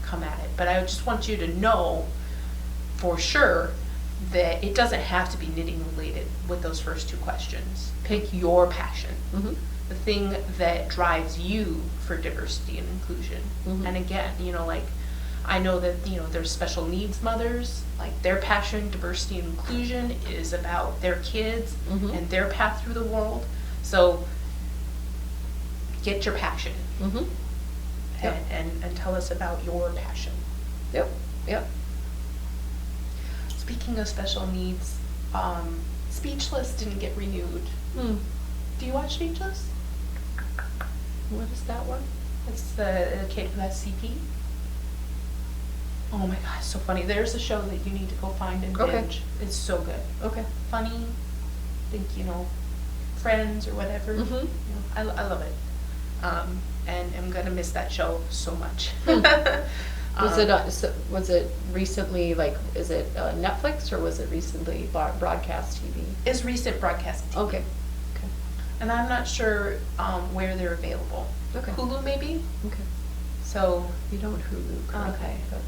come at it. But I just want you to know for sure that it doesn't have to be knitting related with those first two questions. Pick your passion, the thing that drives you for diversity and inclusion. And again, like I know that, there's special needs mothers, like their passion, diversity and inclusion is about their kids and their path through the world. So get your passion and tell us about your passion. Yep. Speaking of special needs, Speechless didn't get renewed. Do you watch Speechless? What is that one? It's the kid who has CP. Oh my gosh, so funny. There's a show that you need to go find and binge. It's so good. Okay. Funny. I think, Friends or whatever. I love it. And I'm gonna miss that show so much. Was it recently, like, is it Netflix or was it recently broadcast TV? It's recent broadcast TV. Okay. And I'm not sure where they're available. Okay. Hulu maybe? Okay. So You don't Hulu currently. Okay. But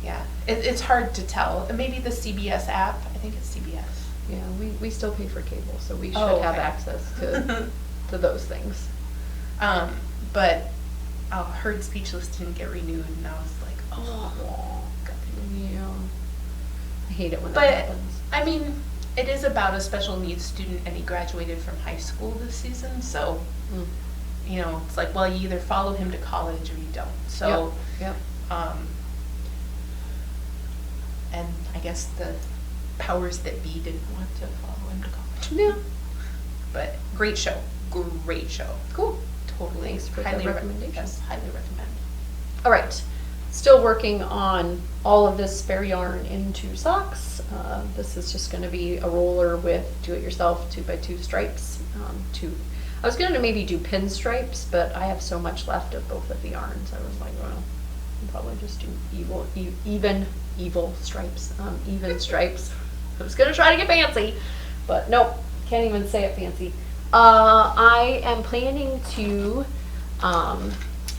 Yeah, it's hard to tell. Maybe the CBS app. I think it's CBS. Yeah, we still pay for cable, so we should Oh, have okay. access to those things. But Heard Speechless didn't get renewed, and I was like, oh, God. Yeah. I hate it when But, that happens. I mean, it is about a special needs student, and he graduated from high school this season, so, you know, it's like, well, you either follow him to college or you don't. So, Yep. and I guess the powers that be didn't want to follow him to college. Yeah. But great show. Great show. Cool. Totally. Thanks for the recommendation. Yes, highly recommend. All right. Still working on all of this spare yarn into socks. This is just going to be a roller with do-it-yourself 2x2 stripes. I was going to maybe do pinstripes, but I have so much left of both of the yarns. I was like, well, I'll probably just do even stripes. Even stripes. I was going to try to get fancy, but nope, can't even say it fancy. I am planning to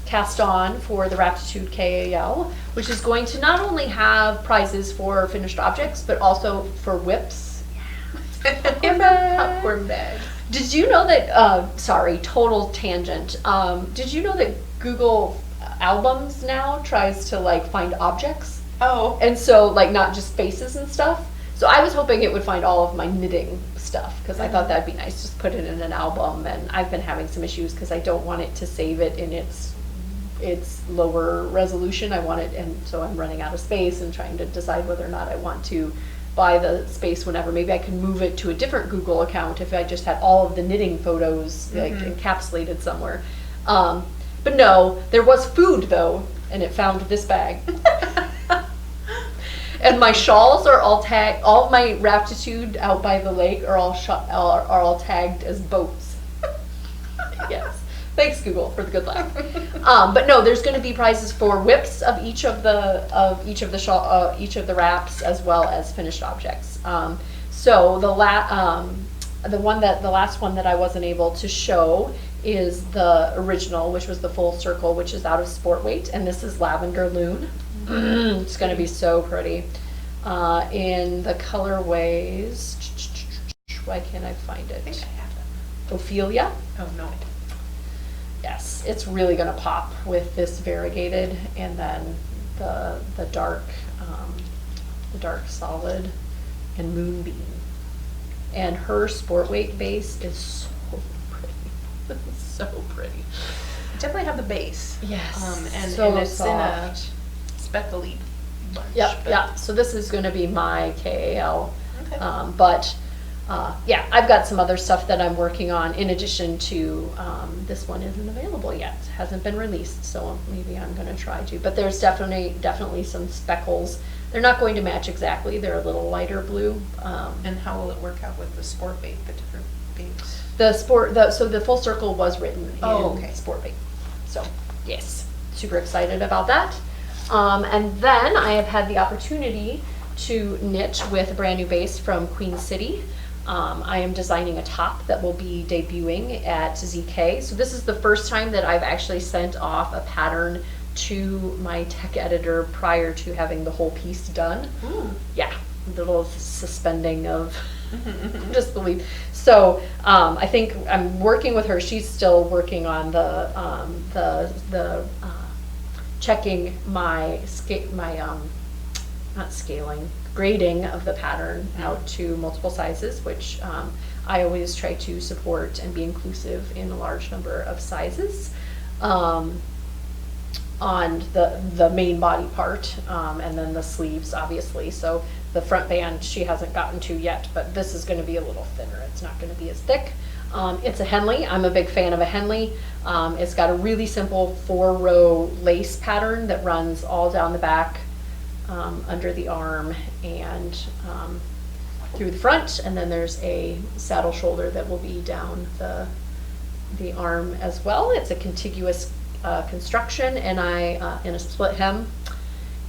cast on for the Raptitude KAL, which is going to not only have prizes for finished objects, but also for whips. Popcorn bag. Did you know that, sorry, total tangent. Did you know that Google Albums now tries to like find objects? Oh. And so like not just faces and stuff. So I was hoping it would find all of my knitting stuff because I thought that'd be nice. Just put it in an album, and I've been having some issues because I don't want it to save it in its lower resolution. I want it, and so I'm running out of space and trying to decide whether or not I want to buy the space whenever. Maybe I can move it to a different Google account if I just had all of the knitting photos like encapsulated somewhere. But no, there was food though, and it found this bag. And my shawls are all tagged. All of my Raptitude out by the lake are all tagged as boats. Yes, thanks Google for the good luck. But no, there's going to be prizes for whips of each of the wraps, as well as finished objects. So the last one that I wasn't able to show is the original, which was the full circle, which is out of sport weight, and this is Lavender Loon. It's going to be so pretty. In the colorways, why can't I find it? I think I have it. Ophelia. Oh, no, I don't. Yes, it's really going to pop with this variegated, and then the dark solid, and Moonbeam. And her sport weight base is so pretty. So pretty. I definitely have the base. Yes, and so it's soft. in a speckly bunch. Yep, but- yeah. So this is going to be my KAL. Okay. But yeah, I've got some other stuff that I'm working on in addition to this one isn't available yet. Hasn't been released, so maybe I'm going to try to. But there's definitely some speckles. They're not going to match exactly. They're a little lighter blue. And how will it work out with the sport bait, the different baits? So the full circle was written Oh, in okay. sport bait. So yes, super excited about that. And then I have had the opportunity to knit with a brand new base from Queen City. I am designing a top that will be debuting at ZK. So this is the first time that I've actually sent off a pattern to my tech editor prior to having the whole piece done. Ooh. Yeah, the little suspending of disbelief. So I think I'm working with her. She's still working on the checking my grading of the pattern out to multiple sizes, which I always try to support and be inclusive in a large number of sizes on the main body part, and then the sleeves, obviously. So the front band she hasn't gotten to yet, but this is going to be a little thinner. It's not going to be as thick. It's a Henley. I'm a big fan of a Henley. It's got a really simple 4-row lace pattern that runs all down the back, under the arm, and through the front, and then there's a saddle shoulder that will be down the arm as well. It's a contiguous construction, and in a split hem,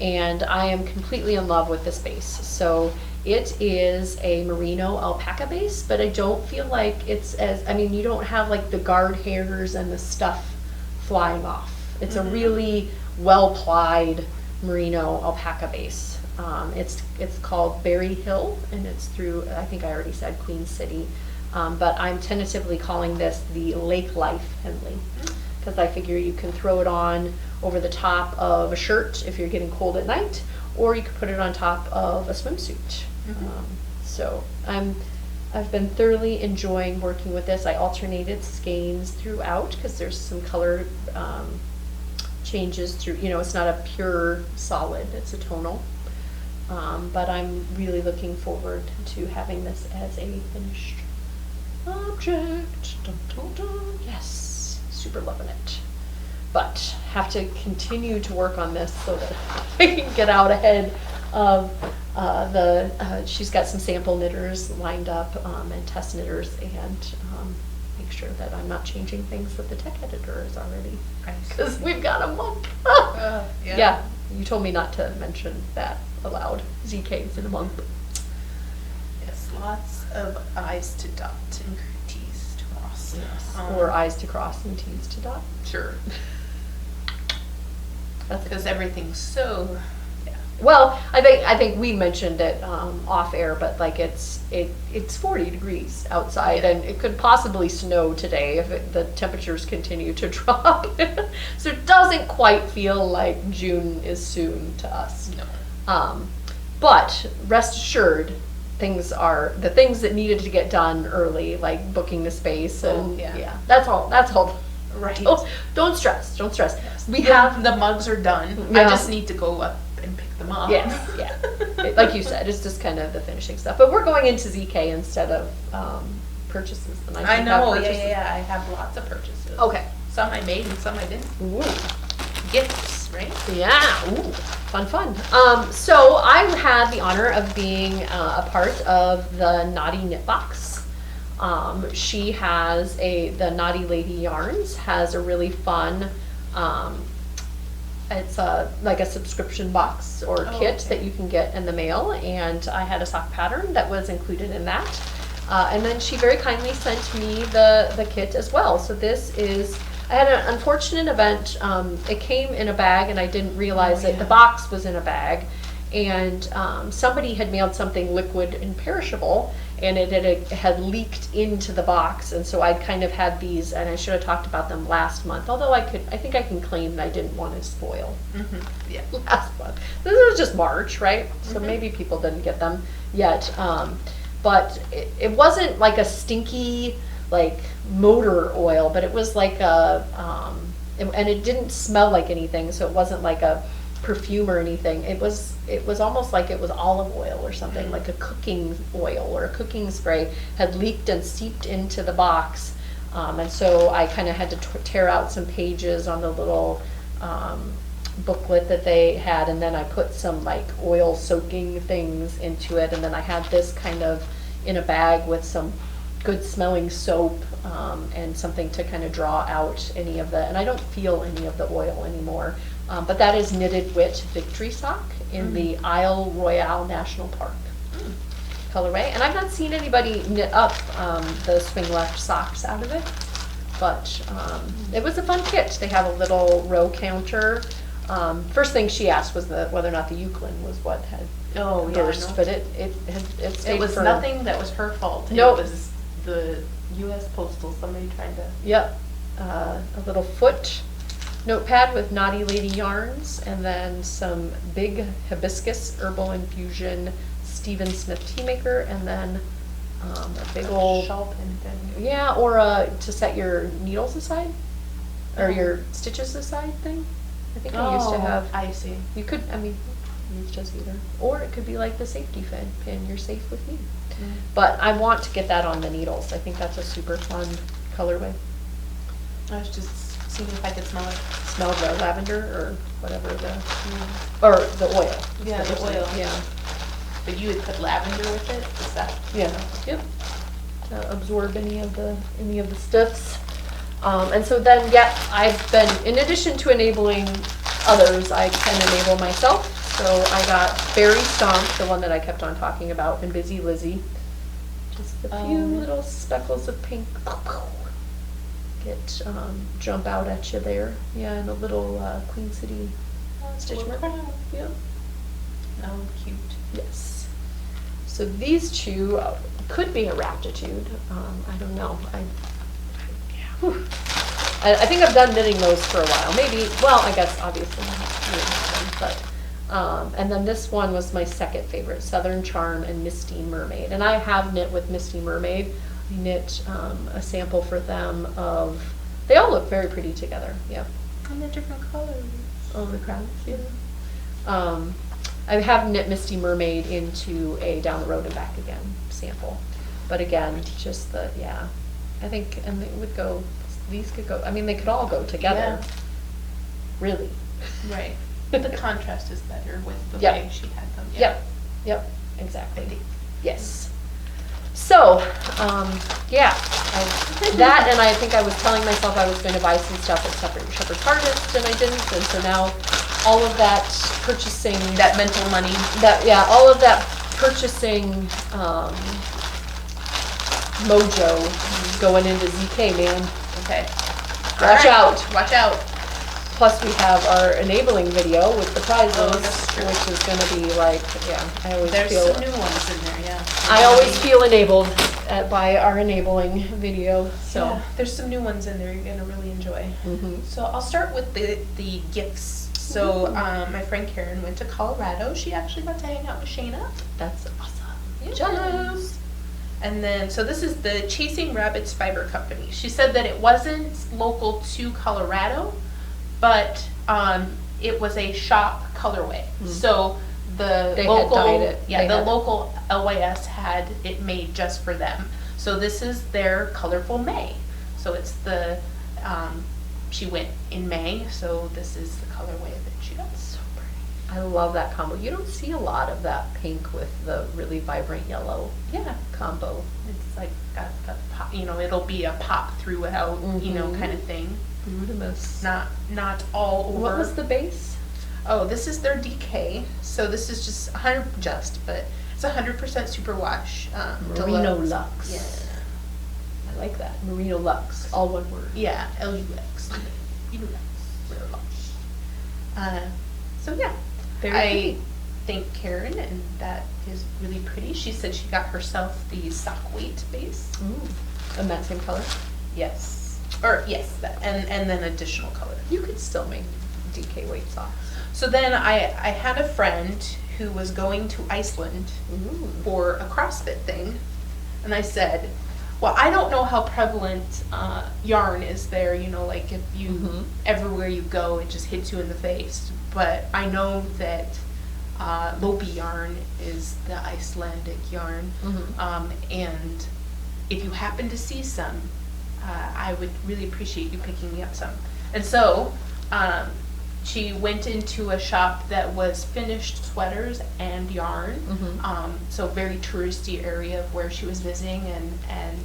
and I am completely in love with this base. So it is a merino alpaca base, but I don't feel like it's you don't have like the guard hairs and the stuff flying off. It's a really well plied merino alpaca base. It's called Berry Hill, and it's through, I think I already said Queen City, but I'm tentatively calling this the Lake Life Henley, because I figure you can throw it on over the top of a shirt if you're getting cold at night, or you could put it on top of a swimsuit. So I've been thoroughly enjoying working with this. I alternated skeins throughout because there's some color changes through, it's not a pure solid, it's a tonal. But I'm really looking forward to having this as a finished object. Dun, dun, dun. Yes, super loving it. But have to continue to work on this so that I can get out ahead of she's got some sample knitters lined up and test knitters, and make sure that I'm not changing things that the tech editor is already, because we've got a month. Yeah, you told me not to mention that aloud. ZK's in a month. Yes, lots of I's to dot and T's to cross. Yes. Or I's to cross and T's to dot. Sure. That's because everything's so. Yeah. Well, I think we mentioned it off air, but like it's 40 degrees outside, and it could possibly snow today if the temperatures continue to drop. So it doesn't quite feel like June is soon to us. No. But rest assured, the things that needed to get done early, like booking the space, and that's all. Right. Don't stress. Yes. We have the mugs are done. Yeah. I just need to go up and pick them up. Yeah. Like you said, it's just kind of the finishing stuff. But we're going into ZK instead of purchases. And I know. Yeah. I have lots of purchases. Okay. Some I made and some I didn't. Ooh. Gifts, right? Yeah. Ooh. Fun. So I had the honor of being a part of the Naughty Knit Box. She has the Naughty Lady Yarns has a really fun, it's like a subscription box or kit that you can get in the mail, and I had a sock pattern that was included in that. And then she very kindly sent me the kit as well. So this is, I had an unfortunate event. It came in a bag and I didn't realize that the box was in a bag, and somebody had mailed something liquid and perishable, and it had leaked into the box, and so I'd kind of had these, and I should have talked about them last month, although I think I can claim that I didn't want to spoil last month. This was just March, right? So maybe people didn't get them yet, but it wasn't like a stinky like motor oil, but it was like and it didn't smell like anything, so it wasn't like a perfume or anything. It was almost like it was olive oil or something, like a cooking oil or a cooking spray had leaked and seeped into the box, and so I kind of had to tear out some pages on the little booklet that they had, and then I put some like oil soaking things into it, and then I had this kind of in a bag with some good smelling soap and something to kind of draw out any of and I don't feel any of the oil anymore. But that is Knitted Wit Victory Sock in the Isle Royale National Park colorway. And I've not seen anybody knit up the swing left socks out of it, but it was a fun kit. They have a little row counter. First thing she asked was whether or not the Euclid was what had burst, but it was nothing that was her fault. Nope. It was the U.S. Postal, somebody tried to. Yep. A little foot notepad with Naughty Lady yarns, and then some big hibiscus herbal infusion Stephen Smith tea maker, and then a big old shawl pin thing. Yeah, or to set your needles aside or your stitches aside thing. I think I used to have. I see. You could, use just either, or it could be like the safety pin. You're safe with me. But I want to get that on the needles. I think that's a super fun colorway. I was just seeing if I could smell it. Smell the lavender or whatever or the oil. Yeah, the oil. Yeah. But you would put lavender with it? Is that? Yeah. Yep. To absorb any of the stuffs. And so then, I've been, in addition to enabling others, I can enable myself. So I got Berry Stomp, the one that I kept on talking about, and Busy Lizzie. Just a few little speckles of pink jump out at you there. Yeah, and a little Queen City stitch mark. Yeah. Oh, cute. Yes. So these two could be a raptitude. I don't know. Whew. I think I've done knitting those for a while. Maybe, well, I guess obviously I have to knit them, but, and then this one was my second favorite, Southern Charm and Misty Mermaid. And I have knit with Misty Mermaid. I knit a sample for them of, they all look very pretty together, yeah. And they're different colors. Oh, the crowns, yeah. I have knit Misty Mermaid into a Down the Road and Back Again sample. But again, just the, yeah. I think, and they would go, these could go, I mean, they could all go together. Yeah. Really. Right. But the contrast is better with the Yep. way she had them. Yeah. Yep, yep, exactly. Yes. So, yeah, that, and I think I was telling myself I was going to buy some stuff at Shepherd's Harvest, and I didn't, and so now all of that purchasing, That mental money. that, yeah, all of that purchasing mojo going into ZK, man. Okay. Watch out. Watch out. Plus we have our enabling video with the prizes, Oh, that's true. which is going to be like, yeah, I always There's feel, some new ones in there, yeah. I always feel enabled by our enabling video, so. Yeah, there's some new ones in there you're gonna really enjoy. Mhm. So I'll start with the gifts. So my friend Karen went to Colorado. She actually got to hang out with Shayna. That's awesome. Yes. Jealous. And then, so this is the Chasing Rabbits Fiber Company. She said that it wasn't local to Colorado, but it was a shop colorway. So the They had local, dyed it. yeah, They the had- local LYS had it made just for them. So this is their colorful May. So it's the, she went in May, so this is the colorway that she got. So pretty. I love that combo. You don't see a lot of that pink with the really vibrant yellow Yeah. combo. It's like got the pop, you know, it'll be a pop throughout, you know, Mhm. kind of thing. Beautimous. Not all over. What was the base? Oh, this is their DK. So this is just 100 but it's 100% superwash. Merino Deluxe. Luxe. Yeah. I like that. Merino Luxe. All one word. Yeah, LUX. Merino Luxe. So yeah. Very I pretty. thank Karen, and that is really pretty. She said she got herself the sock weight base. Ooh. And that same color? Yes. Or yes, that, and then additional color. You could still make DK weight socks. So then I had a friend who was going to Iceland Ooh. for a CrossFit thing, and I said, well, I don't know how prevalent yarn is there, you know, like if you, Mhm. everywhere you go, it just hits you in the face, but I know that Lopi yarn is the Icelandic yarn, Mhm. and if you happen to see some, I would really appreciate you picking me up some. And so she went into a shop that was finished sweaters and yarn, Mhm. so very touristy area of where she was visiting, and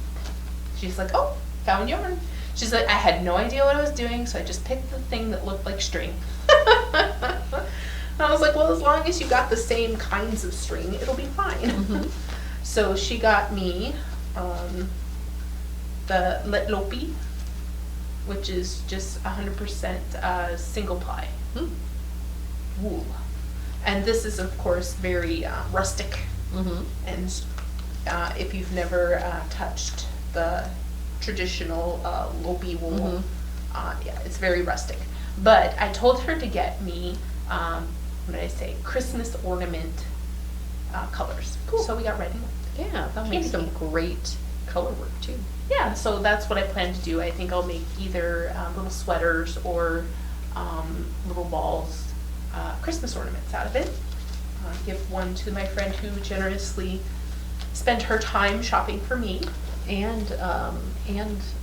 she's like, oh, found yarn. She's like, I had no idea what I was doing, so I just picked the thing that looked like string. And I was like, well, as long as you got the same kinds of string, it'll be fine. Mhm. So she got me the Let Lopi, which is just 100% single ply Mm. wool. And this is, of course, very rustic. Mhm. And if you've never touched the traditional Lopi wool, yeah, it's very rustic. But I told her to get me, what did I say, Christmas ornament colors. Cool. So we got red and white. Yeah, that makes some Candy. great color work too. Yeah, so that's what I plan to do. I think I'll make either little sweaters or little balls, Christmas ornaments out of it. Give one to my friend who generously spent her time shopping for me. And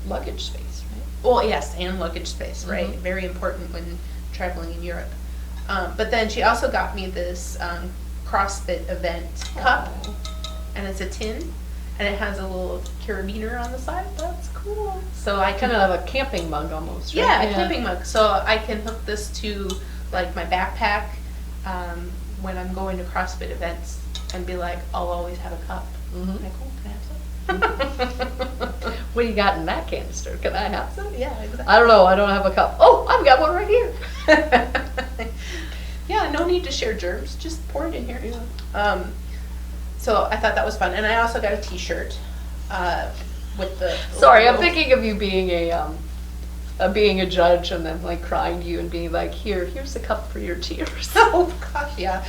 luggage space, right? Well, yes, and luggage space, right? Mhm. Very important when traveling in Europe. But then she also got me this CrossFit event cup, Oh. and it's a tin, and it has a little carabiner on the side. That's cool. So I Kind of a camping mug almost, right? yeah, a camping mug. So I can hook this to like my backpack when I'm going to CrossFit events and be like, I'll always have a cup. Mhm. Like, oh, can I have some? What do you got in that canister? Can I have some? Yeah, exactly. I don't know. I don't have a cup. Oh, I've got one right here. no need to share germs. Just pour it in here. So I thought that was fun, and I also got a T-shirt with the. Sorry, I'm thinking of you being a judge and then like crying to you and being like, here's a cup for your tears. Oh gosh, yeah.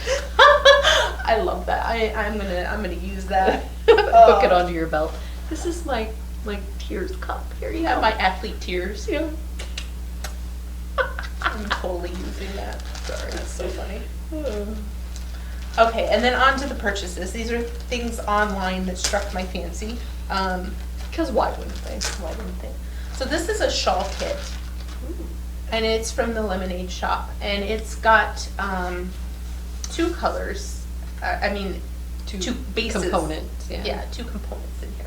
I love that. I'm gonna use that. Book it onto your belt. This is my tears cup. Here you Yeah, go. my athlete tears. Yeah. I'm totally using that. Sorry, that's so funny. Okay, and then on to the purchases. These are things online that struck my fancy. Because why wouldn't they? Why wouldn't they? So this is a shawl kit, and it's from the Lemonade Shop, and it's got 2 colors. I mean, two bases. Components. Yeah, 2 components in here.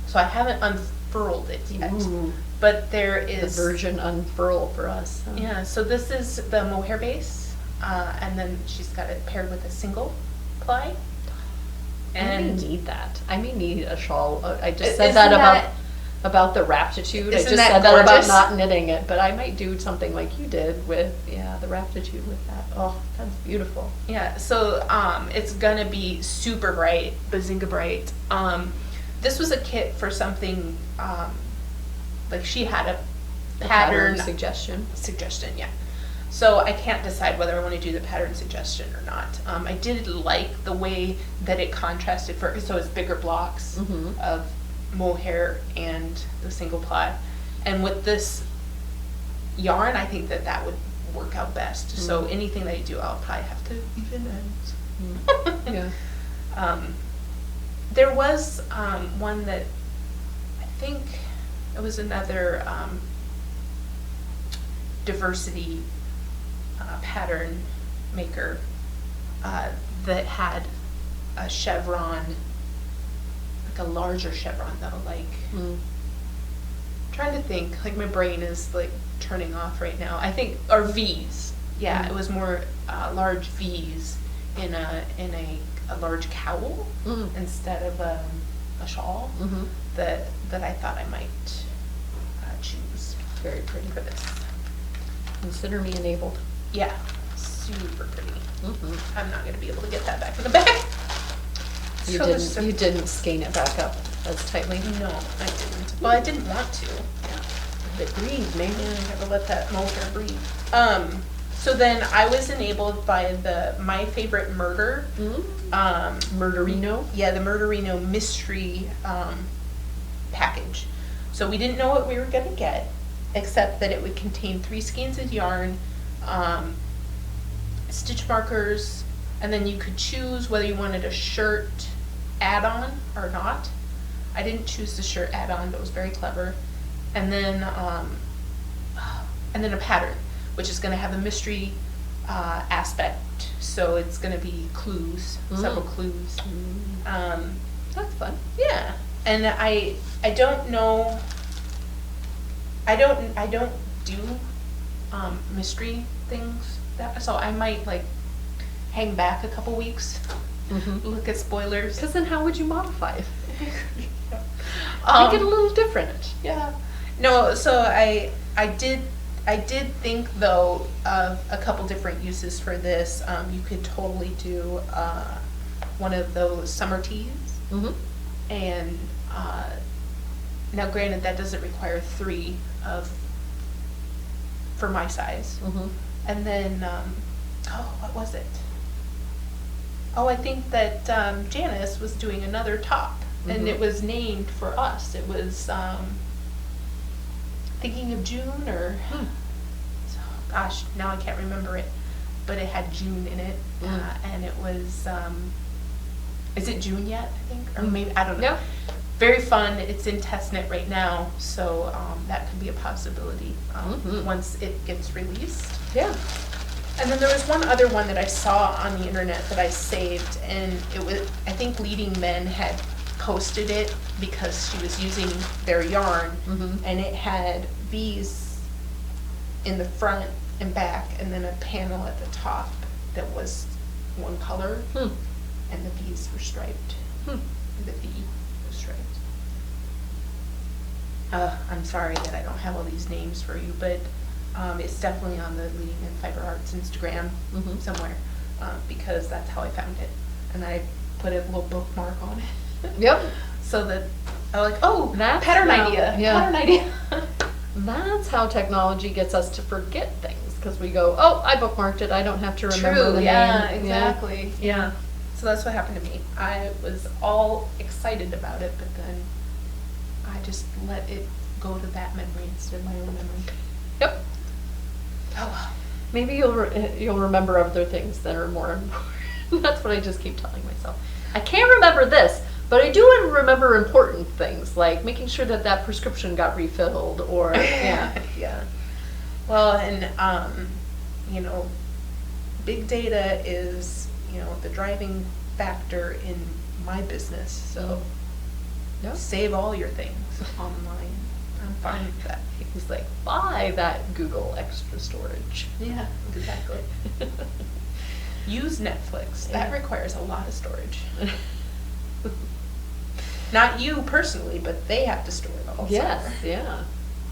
So I haven't unfurled it yet, Ooh. but there is The virgin unfurl for us. Huh? Yeah, so this is the mohair base, and then she's got it paired with a single ply. I may And need that. I may need a shawl. I just Isn't said that that- about the raptitude. I Isn't just that said that about gorgeous? not knitting it, but I might do something like you did with the raptitude with that. Oh, that's beautiful. Yeah, so it's gonna be super bright, bazinga bright. This was a kit for something like she had a pattern suggestion. yeah. So I can't decide whether I want to do the pattern suggestion or not. I did like the way that it contrasted so it's bigger blocks Mhm. of mohair and the single ply. And with this yarn, I think that would work out best. So anything that I do, I'll probably have to even ends. Yeah. There was one that I think it was another diversity pattern maker that had a chevron, like a larger chevron though, like I'm trying to think, like my brain is like turning off right now. I think, or V's. Yeah, it was more large V's in a large cowl instead of a shawl that I thought I might choose. Very pretty. For this. Consider me enabled. Yeah, super pretty. Mm-hmm. I'm not gonna be able to get that back in the bag. You didn't skein it back up as tightly. No, I didn't. Well, I didn't want to. If it breathed, maybe. Yeah, I never let that mohair breathe. So then I was enabled by my favorite murder. Murderino. Yeah, the Murderino mystery package. So we didn't know what we were gonna get, except that it would contain 3 skeins of yarn, stitch markers, and then you could choose whether you wanted a shirt add-on or not. I didn't choose the shirt add-on, but it was very clever. And then a pattern, which is going to have a mystery aspect. So it's going to be clues, several clues. That's fun. Yeah, and I don't know. I don't do mystery things so I might like hang back a couple weeks, look at spoilers. Because then how would you modify it? Make it a little different. Yeah. No, so I did think though of a couple different uses for this. You could totally do one of those summer tees. And now granted that doesn't require 3 for my size. And then what was it? Oh, I think that Janice was doing another top, and it was named for us. It was Thinking of June, or so, gosh, now I can't remember it, but it had June in it, and it was is it June yet? I think, or maybe I don't know. No. Very fun. It's in testnet right now, so that could be a possibility once it gets released. Yeah. And then there was one other one that I saw on the internet that I saved, and it was, I think Leading Men had posted it because she was using their yarn, and it had bees in the front and back, and then a panel at the top that was one color, and the bees were striped. The V was striped. I'm sorry that I don't have all these names for you, but It's definitely on the Leading in Fiber Arts Instagram somewhere, because that's how I found it. And I put a little bookmark on it. Yep. So that I'm like, oh, That's pattern how- idea, yeah. pattern idea. That's how technology gets us to forget things, because we go, oh, I bookmarked it, I don't have to remember the yeah, name. exactly. Yeah. So that's what happened to me. I was all excited about it, but then I just let it go to that memory instead of my own memory. Yep. Oh well. Maybe you'll remember other things that are more important. That's what I just keep telling myself. I can't remember this, but I do remember important things, like making sure that that prescription got refilled, or yeah. Yeah. Well, and you know, big data is, you know, the driving factor in my business. So Yep. save all your things online. I'm fine with that. He's like, buy that Google extra storage. Yeah, exactly. Use Netflix. That Yeah. requires a lot of storage. Not you personally, but they have to store it all Yes, somewhere. yeah.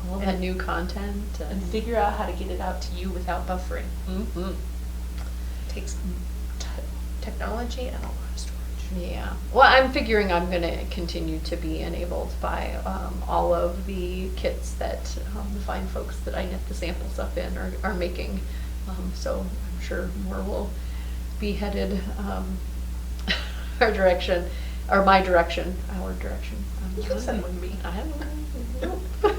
All that And- new content And figure out how to get it out to you without buffering. Mhm. Takes technology and a lot of storage. Yeah. Well, I'm figuring I'm going to continue to be enabled by all of the kits that the fine folks that I knit the samples up in are making. So I'm sure more will be headed our direction, or my direction, our direction. You can send one to me. I don't know.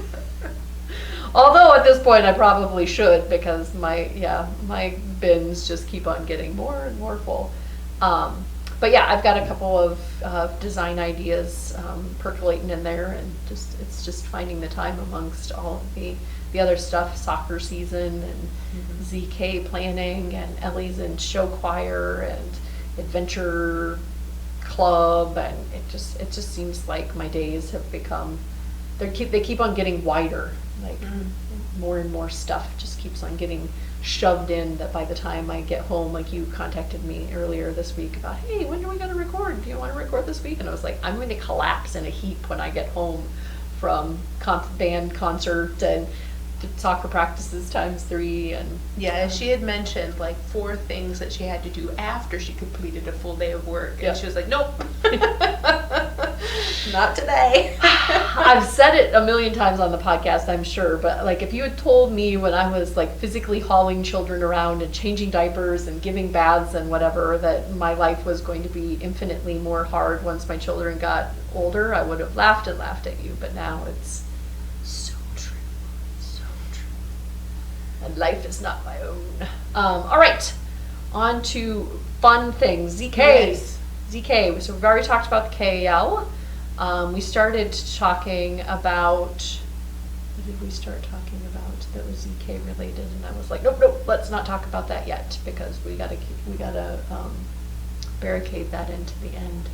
Although at this point I probably should, because my bins just keep on getting more and more full. But yeah, I've got a couple of design ideas percolating in there, and it's just finding the time amongst all of the other stuff, soccer season and ZK planning, and Ellie's in show choir and adventure club, and it just seems like my days have become, they keep on getting wider, like more and more stuff just keeps on getting shoved in, that by the time I get home, like you contacted me earlier this week about, hey, when are we going to record? Do you want to record this week? And I was like, I'm going to collapse in a heap when I get home from band concert and soccer practices ×3, and Yeah, she had mentioned like 4 things that she had to do after she completed a full day of work. Yeah. And she was like, nope, not today. I've said it a million times on the podcast, I'm sure, but like if you had told me when I was like physically hauling children around and changing diapers and giving baths and whatever, that my life was going to be infinitely more hard once my children got older, I would have laughed and laughed at you. But now it's so true, so true. And life is not my own. All right, on to fun things. ZK. Yes. ZK. So we've already talked about the KL. We started talking about, what did we start talking about that was ZK related? And I was like, nope, let's not talk about that yet, because we gotta barricade that into the end.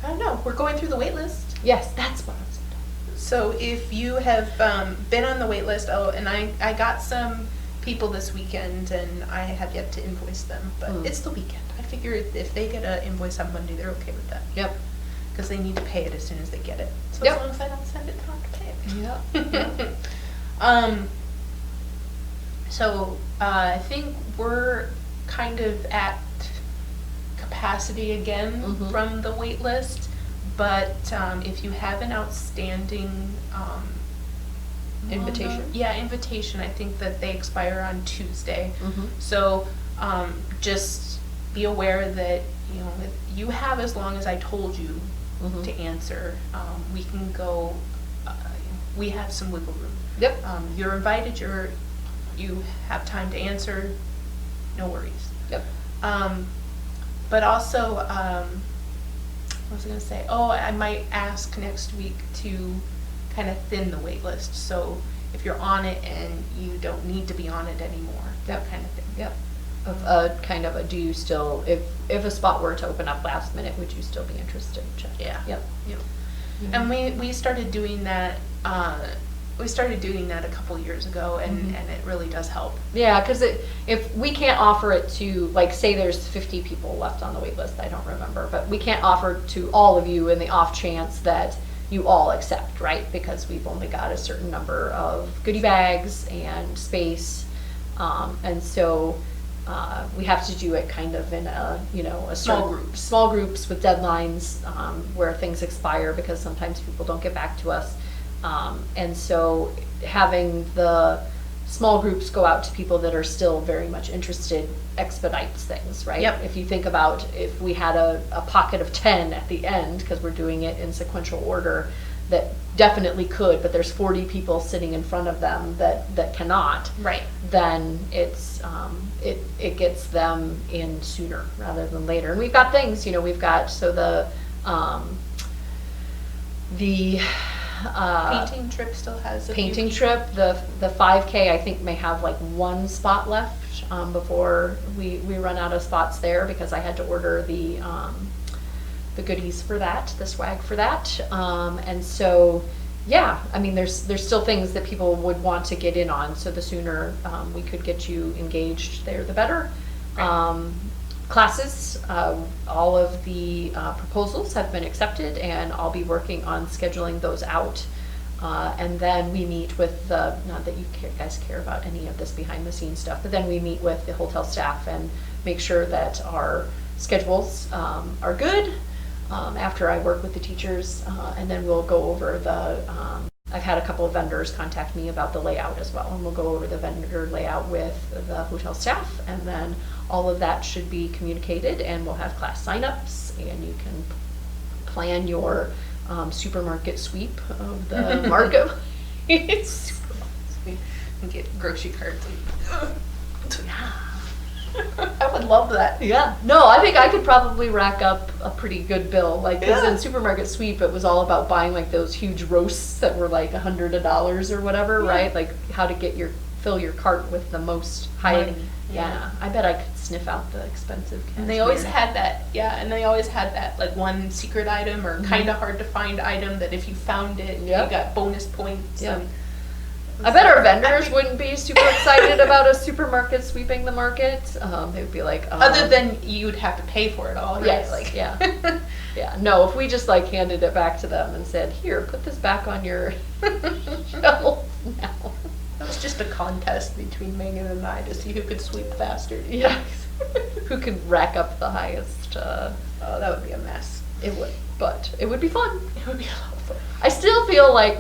I don't know. We're going through the wait list. Yes, that's what I was talking So if you have been on the wait list, and I got some people this weekend, and I have yet to invoice them, but it's the weekend. I figure if they get an invoice on Monday, they're okay with that. Yep. Because they need to pay it as soon as they get it. So Yep. as long as I don't send it, they don't have to pay it. Yep. So I think we're kind of at capacity again from the wait list, but if you have an outstanding Invitation? Invitation, I think that they expire on Tuesday. So just be aware that, you know, if you have as long as I told you to answer. We can go, we have some wiggle room. Yep. You're invited, you have time to answer, no worries. Yep. But also, what was I gonna say? Oh, I might ask next week to kind of thin the wait list. So if you're on it and you don't need to be on it anymore, that kind of thing. Yep. Do you still, if a spot were to open up last minute, would you still be interested in checking? Yeah. Yep. Yep. And we started doing that. We started doing that a couple years ago, and it really does help. Yeah, because if we can't offer it to, like, say there's 50 people left on the wait list, I don't remember, but we can't offer to all of you in the off chance that you all accept, right? Because we've only got a certain number of goodie bags and space, and so we have to do it kind of in a small groups with deadlines where things expire, because sometimes people don't get back to us, and so having the small groups go out to people that are still very much interested expedites things, right? Yep. If you think about if we had a pocket of 10 at the end, because we're doing it in sequential order, that definitely could, but there's 40 people sitting in front of them that cannot, Right. then it's it gets them in sooner rather than later. And we've got things, we've got, so the Painting trip still has a painting few trip, the 5K I think may have like one spot left before we run out of spots there, because I had to order the goodies for that, the swag for that, and so yeah, I mean there's still things that people would want to get in on, so the sooner we could get you engaged there, the better. Classes, all of the proposals have been accepted, and I'll be working on scheduling those out. And then we meet with not that you guys care about any of this behind the scenes stuff, but then we meet with the hotel staff and make sure that our schedules are good after I work with the teachers, and then we'll go over I've had a couple of vendors contact me about the layout as well, and we'll go over the vendor layout with the hotel staff, and then all of that should be communicated, and we'll have class signups, and you can plan your supermarket sweep of the market. and get grocery carts. I would love that. Yeah. No, I think I could probably rack up a pretty good bill. Like, because in supermarket sweep, it was all about buying like those huge roasts that were like $100 or whatever, right? Like how to fill your cart with the most high. Money. Yeah. I bet I could sniff out the expensive cashmere. And they always had that, and they always had that like one secret item or kind of hard to find item that if you found it, you got bonus points. Yeah. And I bet our vendors wouldn't be super excited about a supermarket sweeping the market. They would be like, other than you'd have to pay for it all, right? Yes, Like, yeah. Yeah, no, if we just like handed it back to them and said, here, put this back on your shelf now. That was just a contest between Megan and I to see who could sweep faster. Yeah. Who could rack up the highest. Oh, that would be a mess. It would, but it would be fun. It would be a lot of fun. I still feel like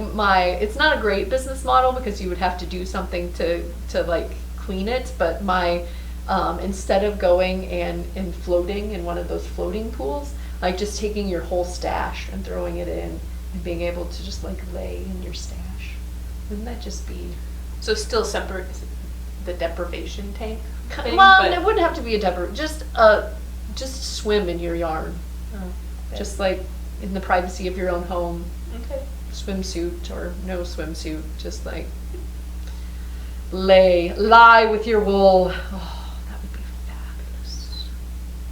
it's not a great business model, because you would have to do something to like clean it, but instead of going and floating in one of those floating pools, like just taking your whole stash and throwing it in and being able to just like lay in your stash. Wouldn't that just be... So still separate the deprivation tank thing? Well, it wouldn't have to be a deprivation, just swim in your yarn. Oh, okay. Just like in the privacy of your own home. Okay. Swimsuit or no swimsuit, just like lie with your wool. Oh, that would be fabulous.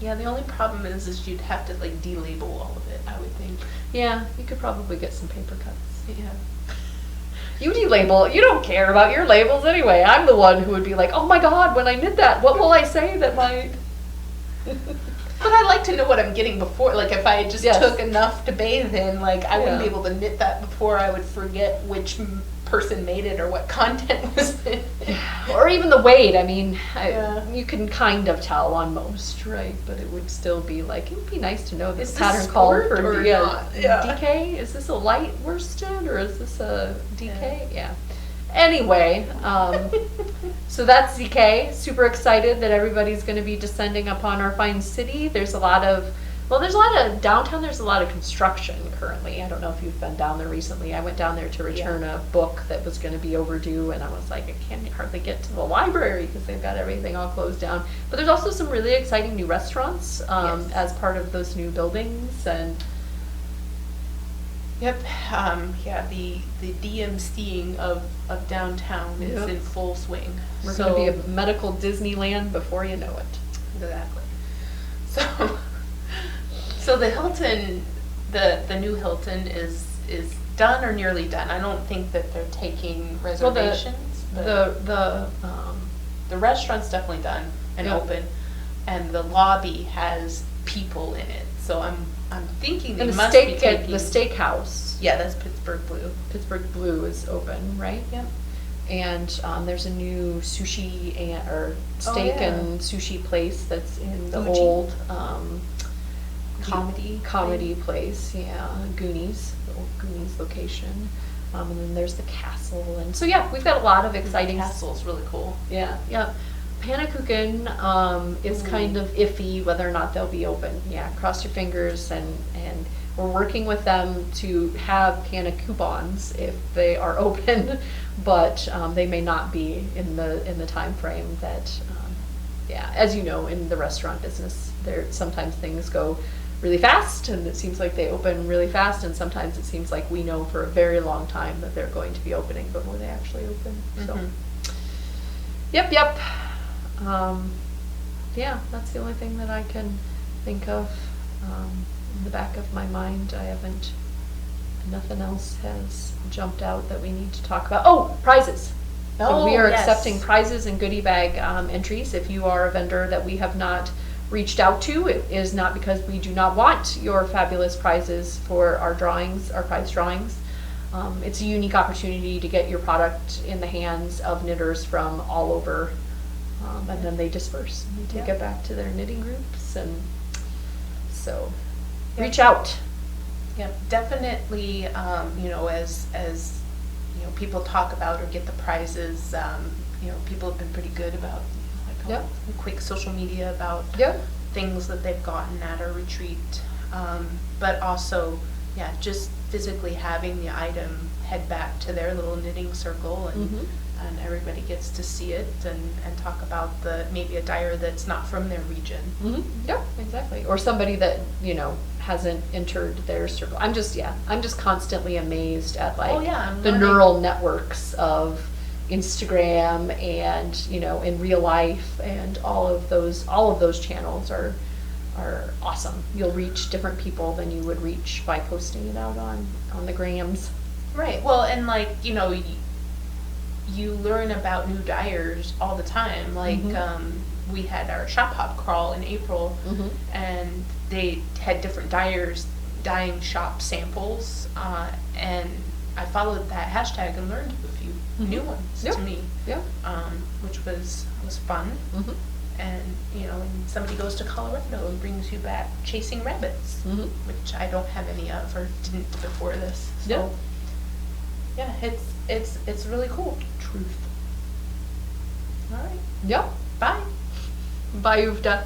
Yeah, the only problem is you'd have to like delabel all of it, I would think. Yeah, you could probably get some paper cuts. Yeah. You delabel, you don't care about your labels anyway. I'm the one who would be like, oh my god, when I knit that, what will I say that might... But I like to know what I'm getting before. Like if I just Yes. took enough to bathe in, like I wouldn't be Yeah. able to knit that before I would forget which person made it or what content was in it. Or even the weight. I mean, Yeah. you can kind of tell on most, right? But it would still be like, it would be nice to know this Is this pattern called sport for or not? Yeah. DK. Is this a light worsted or is this a DK? Yeah. Anyway, so that's ZK. Super excited that everybody's going to be descending upon our fine city. There's a lot of downtown, there's a lot of construction currently. I don't know if you've been down there recently. I went down there to return a book that was going to be overdue, and I was like, I can't hardly get to the library because they've got everything all closed down. But there's also some really exciting new restaurants Yes. as part of those new buildings, and Yep. Yeah, the DMCing of downtown is Yep. in full swing. we're going to be a medical Disneyland before you know it. Exactly. So the Hilton, the new Hilton is done or nearly done. I don't think that they're taking reservations. The restaurant's definitely done and Yep. open, and the lobby has people in it. So I'm thinking they And must be taking the steakhouse Yeah, that's Pittsburgh Blue. Pittsburgh Blue is open, right? Yep. And there's a new sushi or steak yeah. and sushi place that's in the Fuji? old Comedy place. Yeah, Goonies, the old Goonies location. And then there's the castle, and so yeah, we've got a lot of exciting. Castle's really cool. Yeah, yeah. Panakuchen is kind of iffy whether or not they'll be open. Yeah, cross your fingers, and we're working with them to have Pana coupons if they are open, but they may not be in the time frame that. Yeah, as you know, in the restaurant business, there sometimes things go really fast, and it seems like they open really fast, and sometimes it seems like we know for a very long time that they're going to be opening before they actually open. So, yep. Yeah, that's the only thing that I can think of in the back of my mind. Nothing else has jumped out that we need to talk about. Oh, prizes. So we are accepting prizes and goodie bag entries. If you are a vendor that we have not reached out to, it is not because we do not want your fabulous prizes for our drawings, our prize drawings. It's a unique opportunity to get your product in the hands of knitters from all over, and then they disperse and they take it back to their knitting groups, and so reach out. Yep, definitely. As people talk about or get the prizes. People have been pretty good about quick social media about things that they've gotten at our retreat, but also just physically having the item head back to their little knitting circle, and everybody gets to see it and talk about maybe a dyer that's not from their region. Yeah, exactly. Or somebody that hasn't entered their circle. I'm just constantly amazed at the neural networks of Instagram and in real life, and all of those channels are awesome. You'll reach different people than you would reach by posting it out on the grams. Right. Well, and you learn about new dyers all the time. We had our shop hop crawl in April, and they had different dyers dyeing shop samples, and I followed that hashtag and learned a few new ones to me, which was fun. And when somebody goes to Colorado and brings you back chasing rabbits, which I don't have any of or didn't before this. So it's really cool. Truth. All right. Yep. Bye. Bye, Uvda.